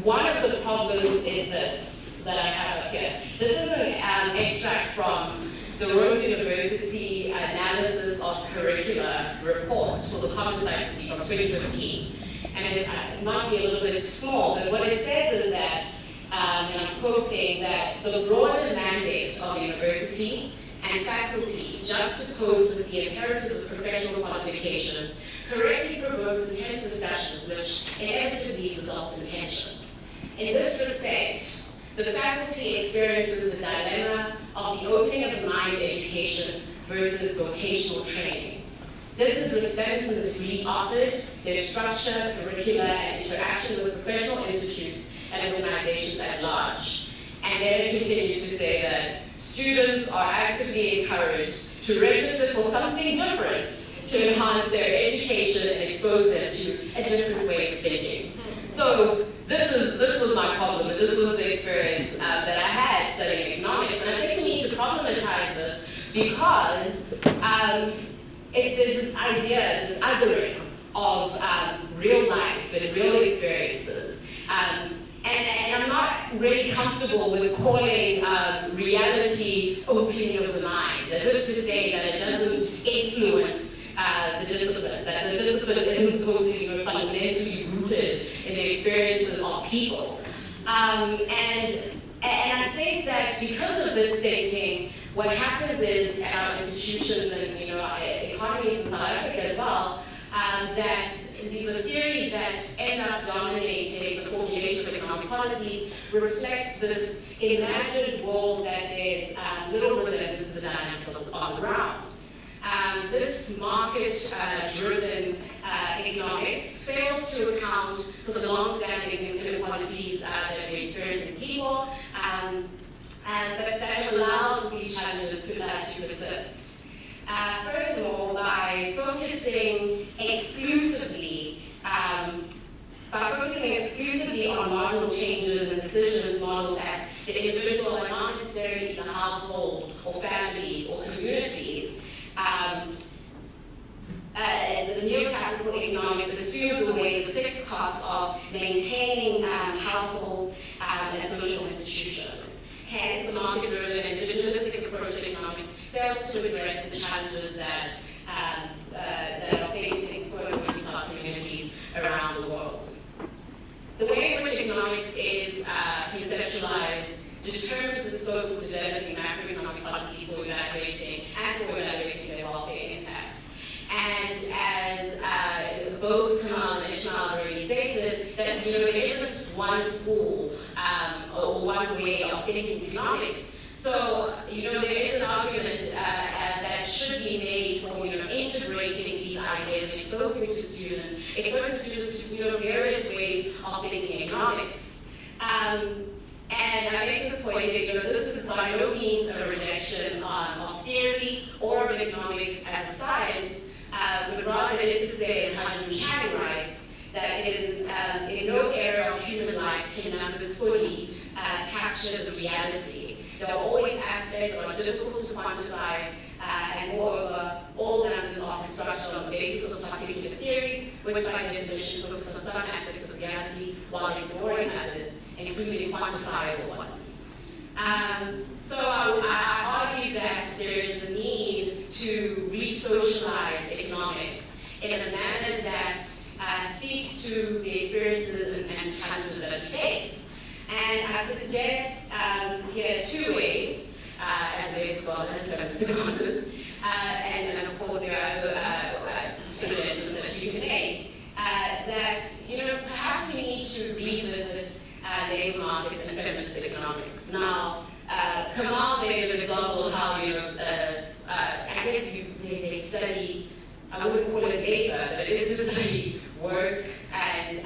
one of the problems is this that I have up here. This is an extract from the Rhodes University Analysis of Curricula report for the Commons Faculty from 2015. And it might be a little bit small, but what it says is that, and I'm quoting, that the broader mandate of the university and faculty, juxtaposed with the imperative of professional qualifications, correctly provokes intense discussions which inevitably result in tensions. In this respect, the faculty experiences the dilemma of the opening of the mind education versus vocational training. This is resplendent in the degrees offered, their structure, curricula, and interaction with professional institutes and organizations at large. And then it continues to say that students are actively encouraged to register for something different to enhance their education and expose them to a different way of thinking. So this was my problem, and this was the experience that I had studying economics. And I think we need to problematize this because there's this idea, this othering of real life and real experiences. And I'm not really comfortable with calling reality opening of the mind, as if to say that it doesn't influence the discipline, that the discipline isn't supposed to be fundamentally rooted in the experiences of people. And I think that because of this thinking, what happens is at our institutions and economies in South Africa as well, that the theories that end up dominating the formulation of economic policies reflect this imagined world that there's little resemblance to the dynamics on the ground. This market-driven economics fails to account for the long-standing inequalities that we experience in people, but that allows these challenges to persist. Furthermore, by focusing exclusively on marginal changes and decisions modeled at the individual and not necessarily the household or families or communities, the neoclassical economics assumes away the fixed costs of maintaining households and social institutions. Hence, the market-driven and individualistic approach to economics fails to address the challenges that are facing poor and working-class communities around the world. The way in which economics is conceptualized determines the scope of developing macroeconomic policies for evaluating their welfare impacts. And as both Kamal and Ishmael already stated, that there isn't one school or one way of thinking economics. So there is an argument that should be made for integrating these ideas, exposing to students to various ways of thinking economics. And I make this point that this is by no means a rejection of theory or of economics as a science, but rather it is to say, as Benjamin Channing writes, that it is in no area of human life can numbers fully capture the reality. There are always aspects that are difficult to quantify, and moreover, all numbers are constructed on the basis of particular theories, which by definition focus on some aspects of reality while ignoring others, including quantifiable ones. So I argue that there is a need to re-socialize economics in a manner that speaks to the experiences and challenges that we face. And I suggest here two ways, as a scholar, to be honest, and of course there are other suggestions that you can make, that perhaps we need to revisit they study, I wouldn't call it labor, but it's just study work and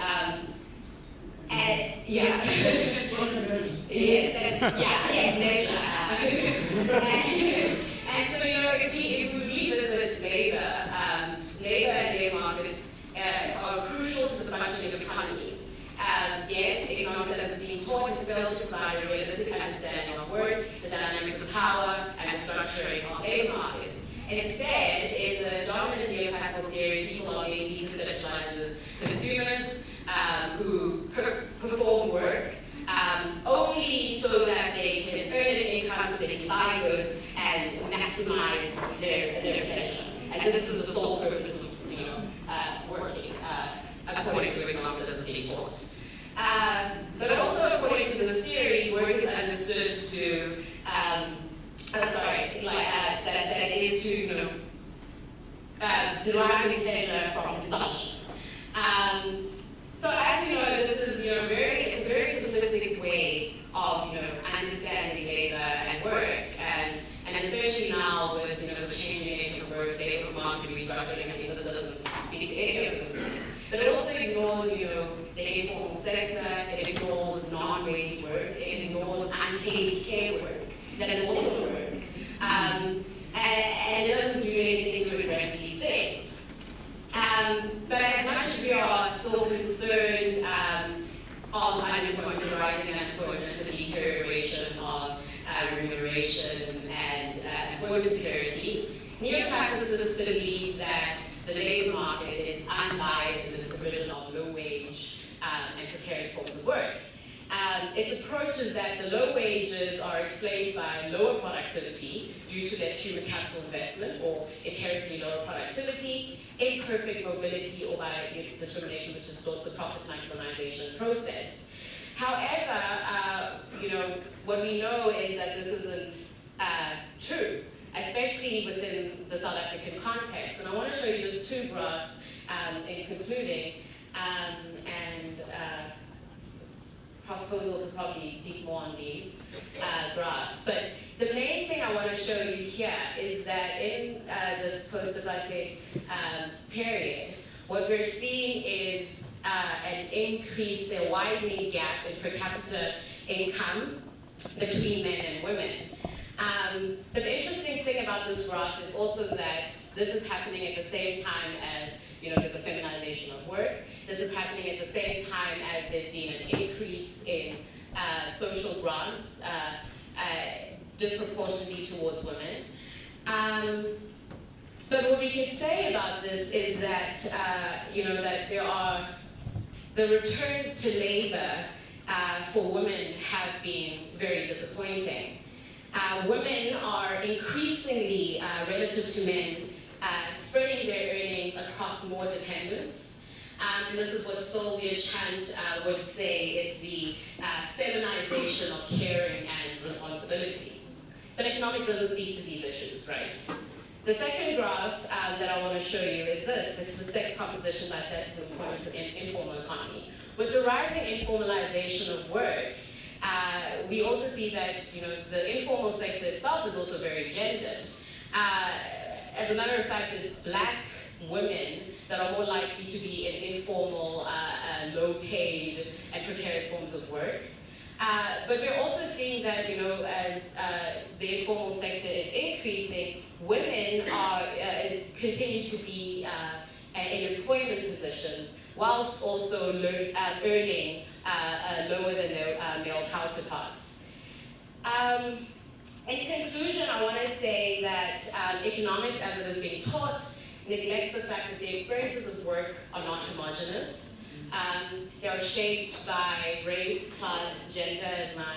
yeah. Yes, and so, you know, if we revisit labor, labor and labor markets are crucial to the functioning of economies. Yet, economics as being taught is failed to provide a realistic understanding of work, the dynamics of power, and the structuring of labor markets. Instead, in the dominant neoclassical theory, people are mainly conceptualized as consumers who perform work only so that they can earn an income so they can buy goods and maximize their pleasure. And this is the sole purpose of working, according to economics as being taught. But also, according to this theory, work is understood to that is to deriving pleasure from consumption. So I think this is it's a very simplistic way of understanding labor and work, and especially now with the changing nature of work, labor market restructuring. I mean, this doesn't speak to any of those things. But it also ignores the informal sector. It ignores non-wage work. It ignores unpaid care work. That is also work. And it doesn't do anything to address these things. But as much as we are still concerned on unemployment, the rising unemployment, the deterioration of remuneration and employment security, neoclassicists believe that the labor market is unbiased in its provision of low-wage and precarious forms of work. Its approach is that the low wages are explained by lower productivity due to less human capital investment or inherently lower productivity, imperfect mobility, or by discrimination which distorts the profit maximization process. However, what we know is that this isn't true, especially within the South African context. And I want to show you just two graphs in concluding, and proposal could probably speak more on these graphs. But the main thing I want to show you here is that in this post-Atlantic period, what we're seeing is an increase, a widening gap in per capita income between men and women. But the interesting thing about this graph is also that this is happening at the same time as there's a feminization of work. This is happening at the same time as there's been an increase in social grants disproportionately towards women. But what we can say about this is that that there are the returns to labor for women have been very disappointing. Women are increasingly, relative to men, spreading their earnings across more dependents. And this is what Sylvia Chant would say is the feminization of caring and responsibility. But economics doesn't speak to these issues, right? The second graph that I want to show you is this. This is the sex composition by status of employment in the informal economy. With the rising informalization of work, we also see that the informal sector itself is also very gendered. As a matter of fact, it's black women that are more likely to be in informal, low-paid, and precarious forms of work. But we're also seeing that, as the informal sector is increasing, women continue to be in employment positions, whilst also earning lower than their male counterparts. In conclusion, I want to say that economics, as it is being taught, neglects the fact that the experiences of work are not homogeneous. They are shaped by race, class, gender, as my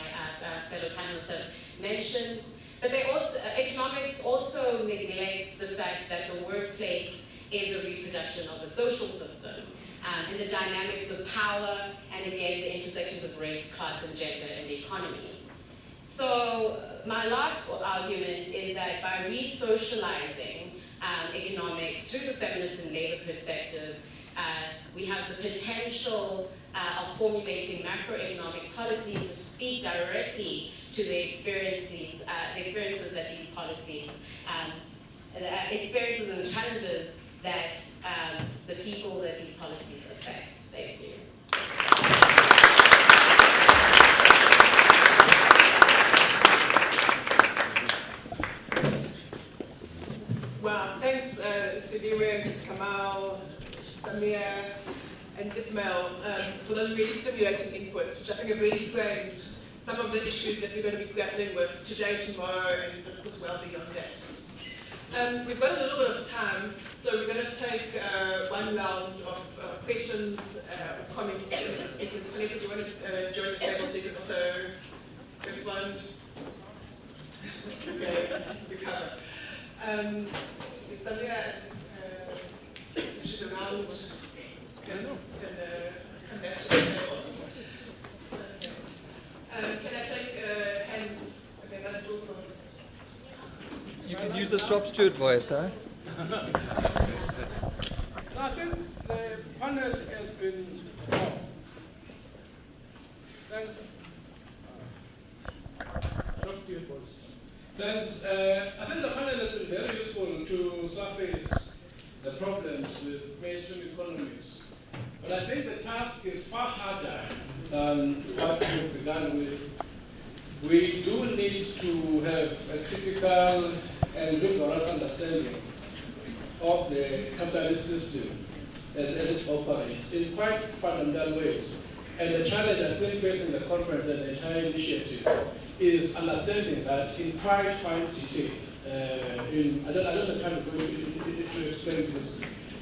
fellow panelists have mentioned. But economics also neglects the fact that the workplace is a reproduction of the social system and the dynamics of power, and again, the intersections of race, class, and gender in the economy. So my last argument is that by re-socializing economics through the feminist and labor perspective, we have the potential of formulating macroeconomic policies to speak directly to the experiences that these policies experiences and the challenges that the people that these policies affect. Thank you. Wow, thanks Sidiwe, Kamal, Samir, and Ismail for those really stimulating inputs, which I think have really framed some of the issues that we're going to be grappling with today, tomorrow, and of course well beyond that. We've got a little bit of time, so we're going to take one round of questions, comments, and speakers. Vanessa, do you want to join the table so you can also respond? Okay, you cover. Is Samia, if she's around, can come back to the table? Can I take hands? Okay, that's cool. You can use the shop steward voice, huh? I think the panel has been, thanks. Shop steward voice. Thanks. I think the panel has been very useful to surface the problems with mainstream economics. But I think the task is far harder than what we began with. We do need to have a critical and rigorous understanding of the capitalist system as it operates in quite fundamental ways. And the challenge I think facing the conference and the entire initiative is understanding that in quite fine detail. I don't have time to go into explain this,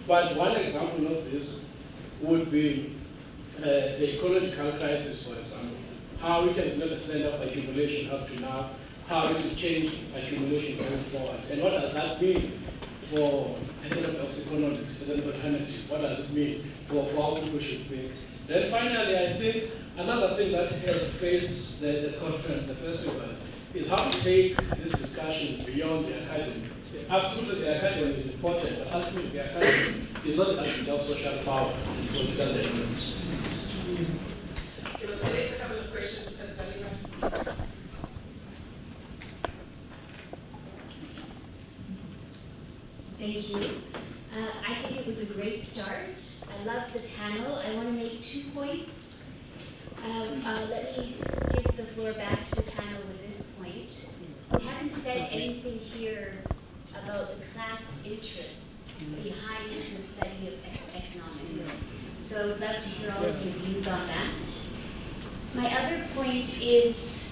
but one example of this would be the ecological crisis, for example. How we can develop a center of accumulation up to now, how it is changing accumulation going forward, and what does that mean for heterodox economics as an alternative? What does it mean for how people should think? Then finally, I think another thing that has to face the conference, the festival, is how to take this discussion beyond the academy. Absolutely, the academy is important, but ultimately the academy is not the ultimate of social power and political dynamics. Okay, let's have a couple of questions. Salima. Thank you. I think it was a great start. I love the panel. I want to make 2 points. Let me give the floor back to the panel with this point. We haven't said anything here about the class interests behind the study of economics. So I'd love to hear all of your views on that. My other point is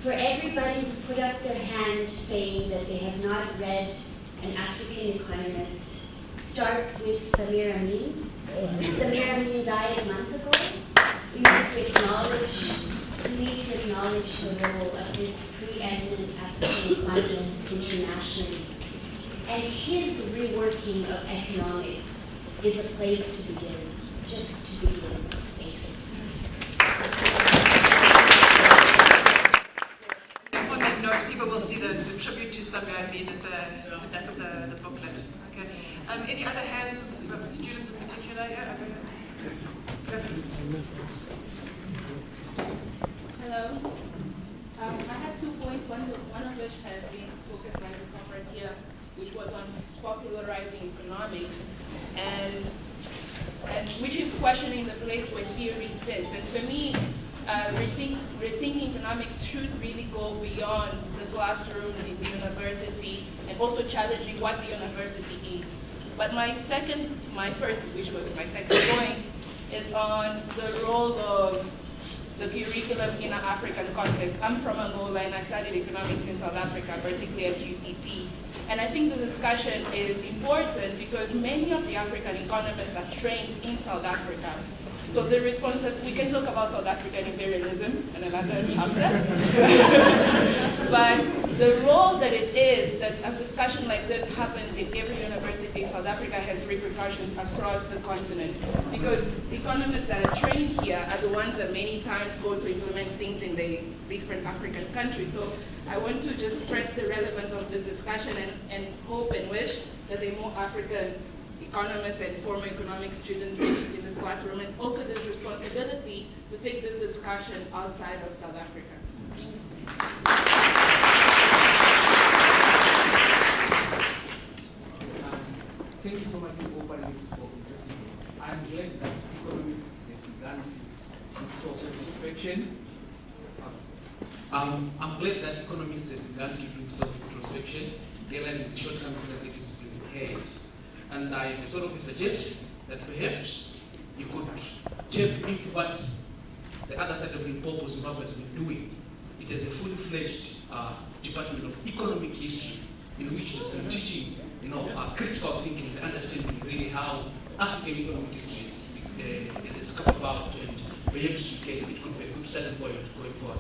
for everybody who put up their hand saying that they have not read an African economist, start with Samir Amin. Samir Amin died a month ago. We need to acknowledge the role of this preeminent African economist internationally. And his reworking of economics is a place to begin, just to begin. Thank you. On that note, people will see the tribute to Samia Amin at the back of the booklet. Okay. Any other hands? Students in particular? Yeah. Okay. Hello. I had 2 points, one of which has been spoken by the conference here, which was on popularizing economics, and which is questioning the place where theory sits. And for me, rethinking economics should really go beyond the classroom in the university and also challenging what the university is. But my second point is on the role of the curriculum in an African context. I'm from Angola and I studied economics in South Africa, particularly at UCT. And I think the discussion is important because many of the African economists are trained in South Africa. So the we can talk about South African imperialism in another chapter. But the role that it is that a discussion like this happens in every university in South Africa has repercussions across the continent. Because the economists that are trained here are the ones that many times go to implement things in the different African countries. So I want to just stress the relevance of this discussion and hope and wish that there are more African economists and former economics students in this classroom, and also this responsibility to take this discussion outside of South Africa. Thank you so much for opening this for interesting. I'm glad that economists have begun to do self-introspection. I'm glad that economists have begun to do self-introspection, realizing the shortcomings that the discipline has. And I have sort of a suggestion that perhaps you could tap into what the other side of Limpopo, Zimbabwe has been doing. It has a fully-fledged Department of Economic History, in which it has been teaching, critical thinking and understanding really how African economic history is come about, and perhaps it could be a good starting point going forward.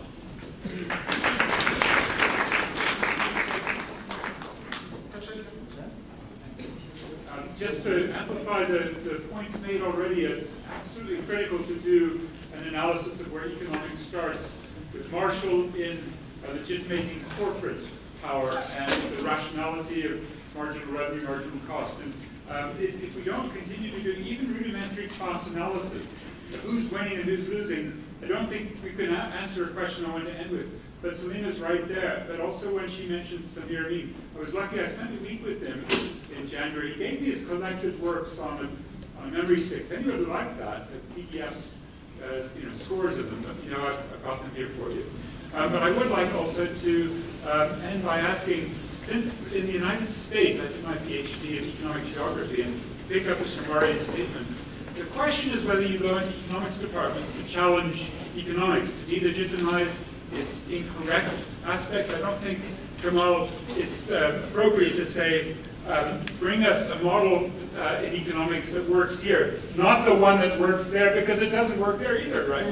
Just to amplify the points made already, it's absolutely critical to do an analysis of where economics starts with Marshall in legitimating corporate power and the rationality of marginal revenue, marginal cost. And if we don't continue to do even rudimentary class analysis of who's winning and who's losing, I don't think we can answer a question I want to end with. But Selena's right there. But also when she mentions Samir Amin, I was lucky, I spent a week with him in January. He gave me his collected works on a memory stick. If anyone would like that, the PDFs, scores of them, but I've got them here for you. But I would like also to end by asking, since in the United States, I did my PhD in economic geography, and pick up Shamari's statement, the question is whether you go into economics departments to challenge economics, to delegitimize its incorrect aspects. I don't think, Kamal, it's appropriate to say, bring us a model in economics that works here, not the one that works there, because it doesn't work there either, right?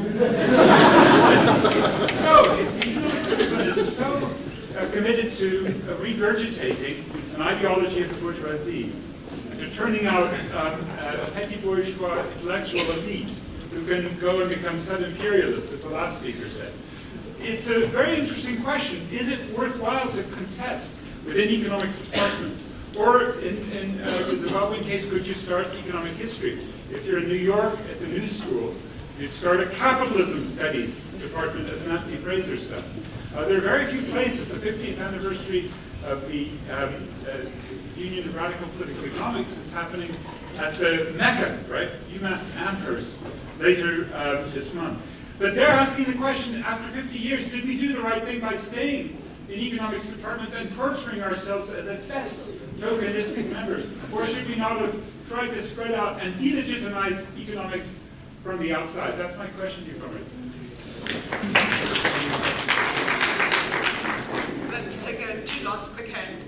So, if the economics discipline is so committed to regurgitating an ideology of the bourgeoisie, and to turning out a petty bourgeois intellectual elite who can go and become sub-imperialists, as the last speaker said, it's a very interesting question. Is it worthwhile to contest within economics departments? Or in the Zimbabwean case, could you start economic history? If you're in New York at the New School, you'd start a capitalism studies department, as Nancy Fraser's done. There are very few places. The 50th anniversary of the Union of Radical Political Economics is happening at the Mecca, right? UMass Amherst, later this month. But they're asking the question, after 50 years, did we do the right thing by staying in economics departments and torturing ourselves as at best tokenistic members? Or should we not have tried to spread out and delegitimize economics from the outside? That's my question to you, comrades. Let's take two last quick hands.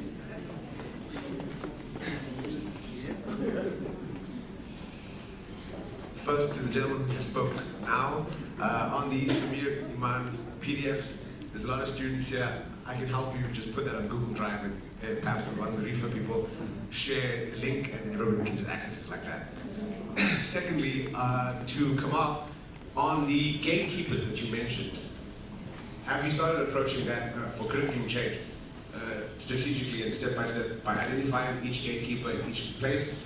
First, to the gentleman who spoke now, on the Samir Iman PDFs, there's a lot of students here. I can help you just put that on Google Drive and perhaps one of the reefer people share the link and everyone can just access it like that. Secondly, to Kamal, on the gatekeepers that you mentioned, have you started approaching that for curriculum change strategically and step by step by identifying each gatekeeper in each place?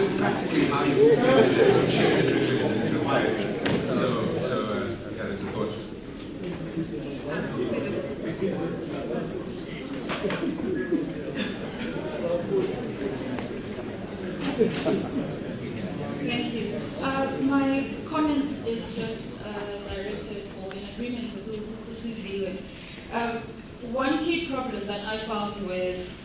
just practically how you move through the steps and change the curriculum and apply it. So yeah, that's a thought. Thank you. My comment is just directed or in agreement with what specifically doing. One key problem that I found with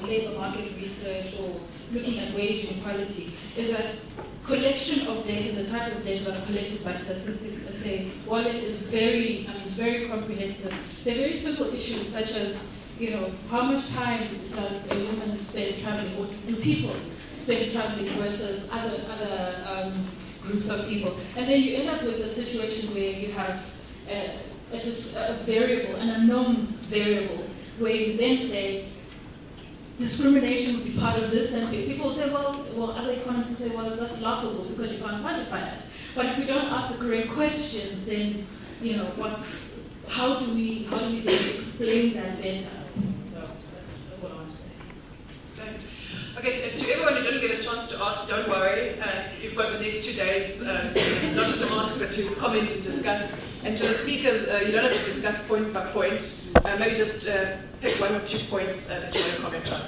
labor market research or looking at wage inequality is that collection of data, the type of data that are collected by statistics SA, while it is very comprehensive, there are very simple issues such as, how much time does a woman spend traveling, or do people spend traveling versus other groups of people? And then you end up with a situation where you have a variable, an unknowns variable, where you then say, discrimination would be part of this, and people say, well, other economists say, well, that's laughable because you can't quantify that. But if we don't ask the correct questions, then, how do we then explain that better? So that's what I want to say. Okay, to everyone who didn't get a chance to ask, don't worry. You've got the next 2 days, not just to ask, but to comment and discuss. And to the speakers, you don't have to discuss point by point. Maybe just pick 1 or 2 points that you want to comment on.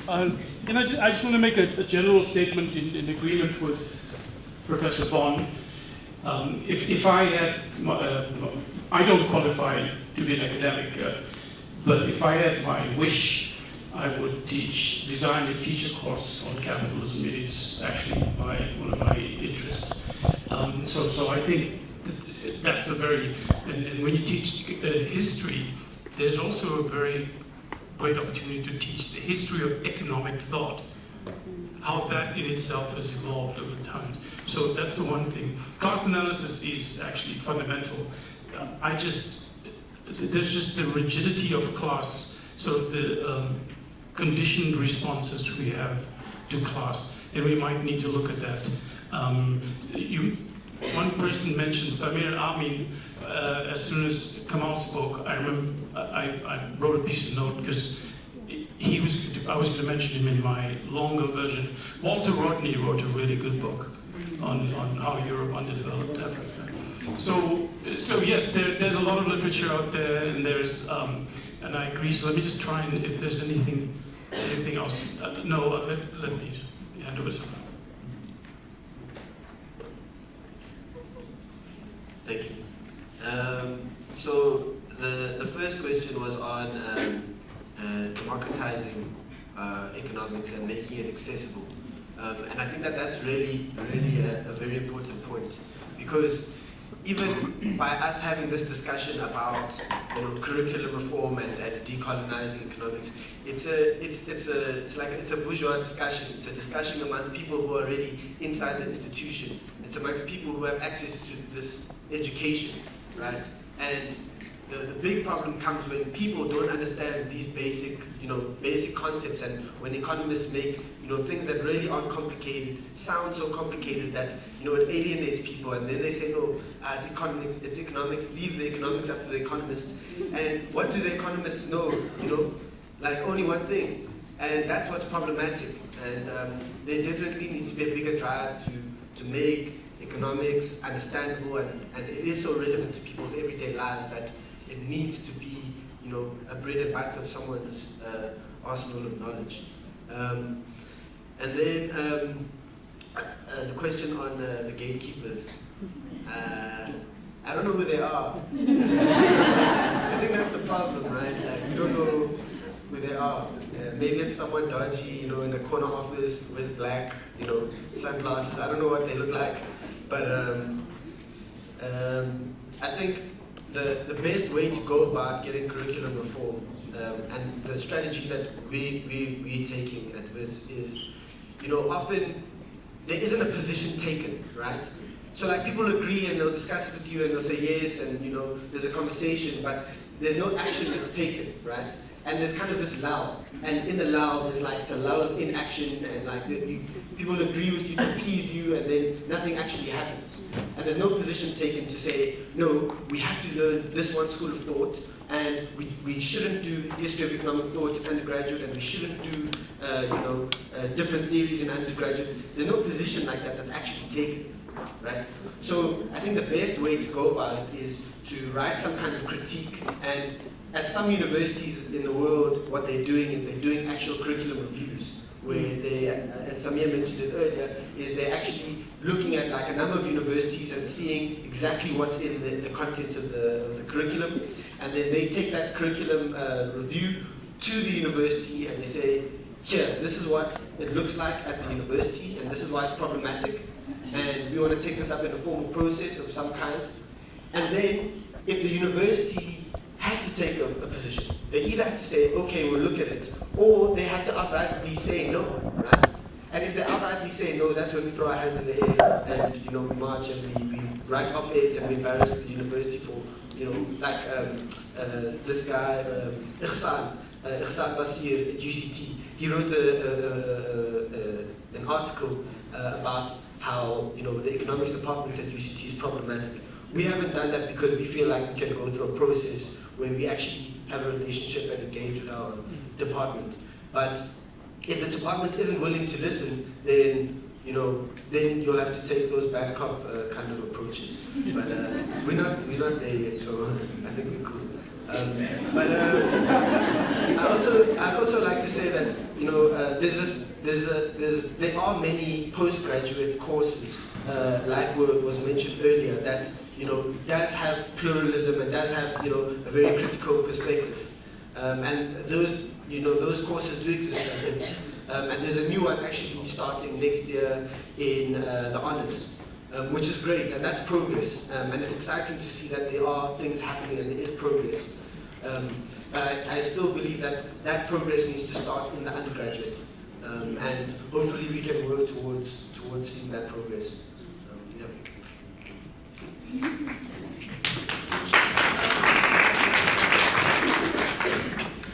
I just want to make a general statement in agreement with Professor Bond. If I had, I don't qualify to be an academic, but if I had my wish, I would design a teacher course on capitalism. It is actually one of my interests. So I think that's a very, and when you teach history, there's also a very great opportunity to teach the history of economic thought, how that in itself has evolved over time. So that's the one thing. Class analysis is actually fundamental. There's just the rigidity of class, so the conditioned responses we have to class, and we might need to look at that. One person mentioned Samir Amin. As soon as Kamal spoke, I remember I wrote a piece of note because I was going to mention him in my longer version. Walter Rodney wrote a really good book on how Europe underdeveloped Africa. So yes, there's a lot of literature out there, and and I agree. So let me just try and if there's anything else. Let me hand over to someone. Thank you. So the first question was on democratizing economics and making it accessible. And I think that's really a very important point, because even by us having this discussion about curriculum reform and decolonizing economics, it's a bourgeois discussion. It's a discussion amongst people who are already inside the institution. It's amongst people who have access to this education, right? And the big problem comes when people don't understand these basic concepts, and when economists make things that really aren't complicated sound so complicated that it alienates people, and then they say, no, it's economics, leave the economics up to the economists. And what do the economists know? Like only one thing, and that's what's problematic. And there definitely needs to be a bigger drive to make economics understandable, and it is so relevant to people's everyday lives that it needs to be, a bread and butter of someone's arsenal of knowledge. And then the question on the gatekeepers. I don't know who they are. I think that's the problem, right? We don't know who they are. Maybe it's someone dodgy, in the corner office with black, sunglasses. I don't know what they look like. But I think the best way to go about getting curriculum reform and the strategy that we're taking at WITS is, often there isn't a position taken, right? So like people agree and they'll discuss it with you and they'll say yes, and there's a conversation, but there's no action that's taken, right? And there's kind of this lull, and in the lull there's it's a lull of inaction, and people agree with you to appease you, and then nothing actually happens. And there's no position taken to say, no, we have to learn this one school of thought, and we shouldn't do history of economic thought in undergraduate, and we shouldn't do different theories in undergraduate. There's no position like that that's actually taken, right? So I think the best way to go about it is to write some kind of critique. And at some universities in the world, what they're doing is they're doing actual curriculum reviews, where they, and Samir mentioned it earlier, is they're actually looking at a number of universities and seeing exactly what's in the content of the curriculum, and then they take that curriculum review to the university and they say, here, this is what it looks like at the university, and this is why it's problematic, and we want to take this up in a formal process of some kind. And then, if the university has to take a position, they either have to say, okay, we'll look at it, or they have to outrightly say no, right? And if they outrightly say no, that's when we throw our hands in the air and we march and we write op-eds and we embarrass the university for, this guy, Ihsan Basir at UCT. He wrote an article about how the economics department at UCT is problematic. We haven't done that because we feel like we can go through a process where we actually have a relationship and engage with our department. But if the department isn't willing to listen, then then you'll have to take those bad cop kind of approaches. But we're not there yet, so I think we're cool. I'd also like to say that there are many postgraduate courses, like was mentioned earlier, that does have pluralism and does have a very critical perspective, and those courses do exist. And there's a new one actually starting next year in the honours, which is great, and that's progress. And it's exciting to see that there are things happening and there is progress. But I still believe that progress needs to start in the undergraduate, and hopefully we can work towards seeing that progress.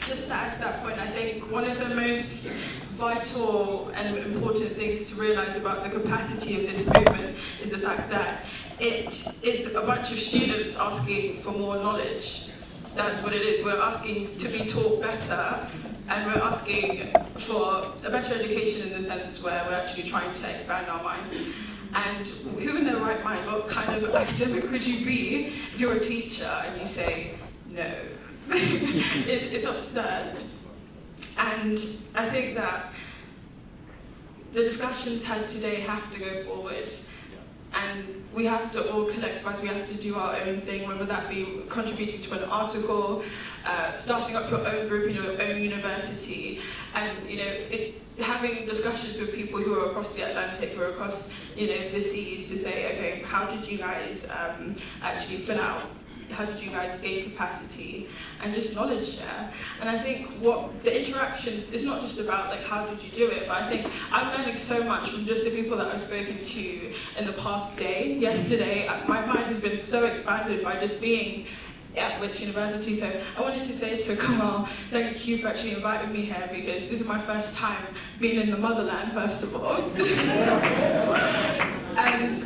Just to add to that point, I think one of the most vital and important things to realise about the capacity of this movement is the fact that it is a bunch of students asking for more knowledge. That's what it is. We're asking to be taught better, and we're asking for a better education in the sense where we're actually trying to expand our minds. And who in their right mind, what kind of academic would you be if you're a teacher and you say, no? It's absurd. And I think that the discussions had today have to go forward. And we have to all collectivise, we have to do our own thing, whether that be contributing to an article, starting up your own group in your own university, and having discussions with people who are across the Atlantic, who are across the seas, to say, okay, how did you guys actually fill out? How did you guys gain capacity and just knowledge share? And I think what the interactions is not just about how did you do it, but I think I'm learning so much from just the people that I've spoken to in the past day. Yesterday, my mind has been so expanded by just being at Wits University. So I wanted to say to Kamal, thank you for actually inviting me here, because this is my first time being in the motherland, first of all. And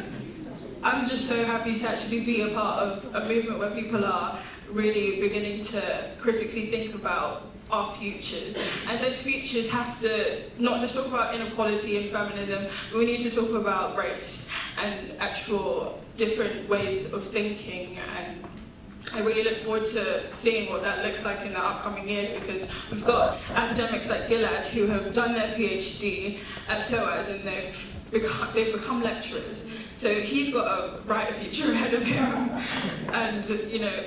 I'm just so happy to actually be a part of a movement where people are really beginning to critically think about our futures. And those futures have to not just talk about inequality and feminism, but we need to talk about race and actual different ways of thinking. And I really look forward to seeing what that looks like in the upcoming years, because we've got academics like Gilad who have done their PhD at SOAS and they've become lecturers. So he's got a brighter future ahead of him, and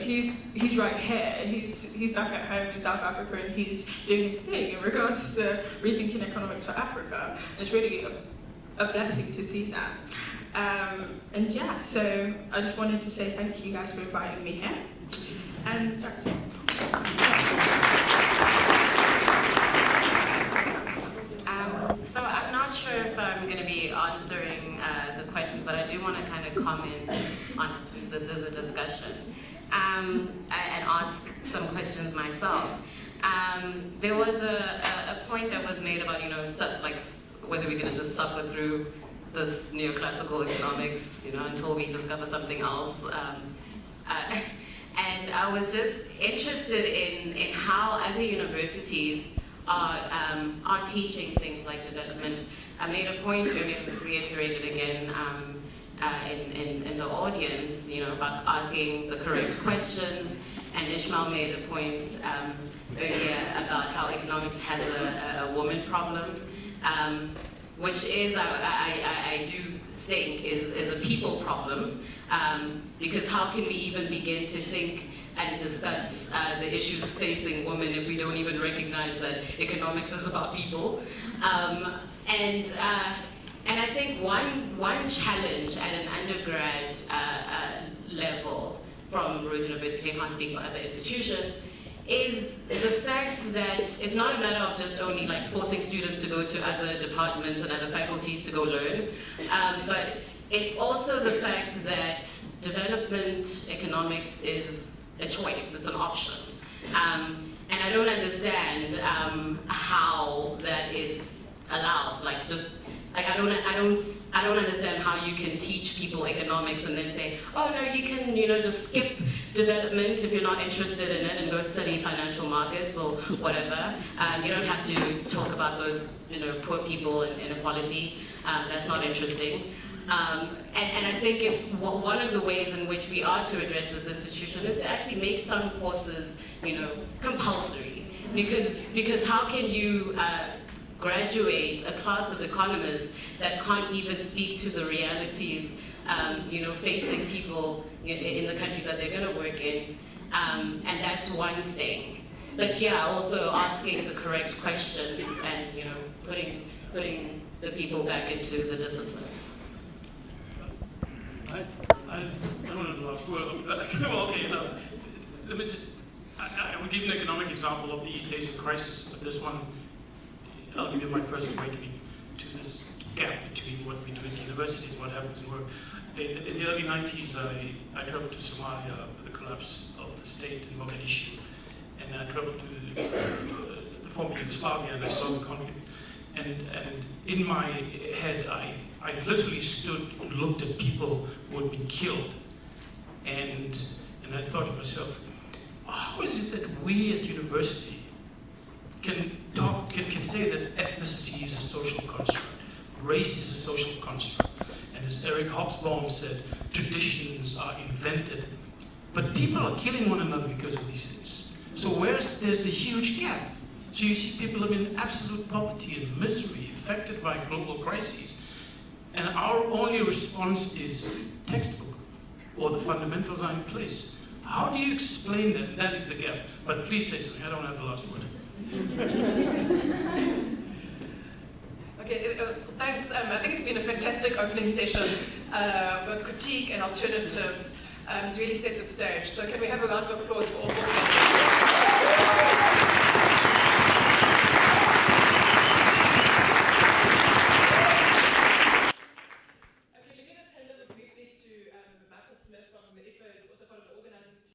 he's right here. He's back at home in South Africa, and he's doing his thing in regards to rethinking economics for Africa. It's really a blessing to see that. And yeah, so I just wanted to say thank you guys for inviting me here, and that's it. So I'm not sure if I'm going to be answering the questions, but I do want to kind of comment on it, since this is a discussion, and ask some questions myself. There was a point that was made about, whether we're going to just suffer through this neoclassical economics, until we discover something else. And I was just interested in how other universities are teaching things like development. I made a point, and it was reiterated again in the audience, about asking the correct questions. And Ishmael made a point earlier about how economics has a woman problem, which is, I do think, is a people problem, because how can we even begin to think and discuss the issues facing women if we don't even recognize that economics is about people? And I think one challenge at an undergrad level from Rose University, I can't speak for other institutions, is the fact that it's not a matter of just only forcing students to go to other departments and other faculties to go learn, but it's also the fact that development economics is a choice, it's an option. And I don't understand how that is allowed. I I don't understand how you can teach people economics and then say, oh no, you can, just skip development if you're not interested in it and go study financial markets or whatever. You don't have to talk about those, poor people and inequality. That's not interesting. And I think one of the ways in which we are to address this institution is to actually make some courses, compulsory. Because how can you graduate a class of economists that can't even speak to the realities, facing people in the countries that they're going to work in? And that's one thing. But yeah, also asking the correct questions and, putting the people back into the discipline. I don't know the last word. Okay, let me just, I will give you an economic example of the East Asian crisis, but this one, I'll give you my first awakening to this gap between what we do at universities and what happens in work. In the early 90s, I traveled to Somalia with the collapse of the state in Mogadishu, and I traveled to the former Yugoslavia and I saw the conflict. And in my head, I literally stood and looked at people who had been killed, and I thought to myself, how is it that we at university can say that ethnicity is a social construct, race is a social construct, and as Eric Hobsbawm said, traditions are invented, but people are killing one another because of these things. So there's a huge gap. So you see people living in absolute poverty and misery, affected by global crises. And our only response is textbook, or the fundamentals are in place. How do you explain that? That is the gap. But please say something, I don't have the last word. Okay, thanks. I think it's been a fantastic opening session with critique and alternatives to really set the stage. So can we have a round of applause for all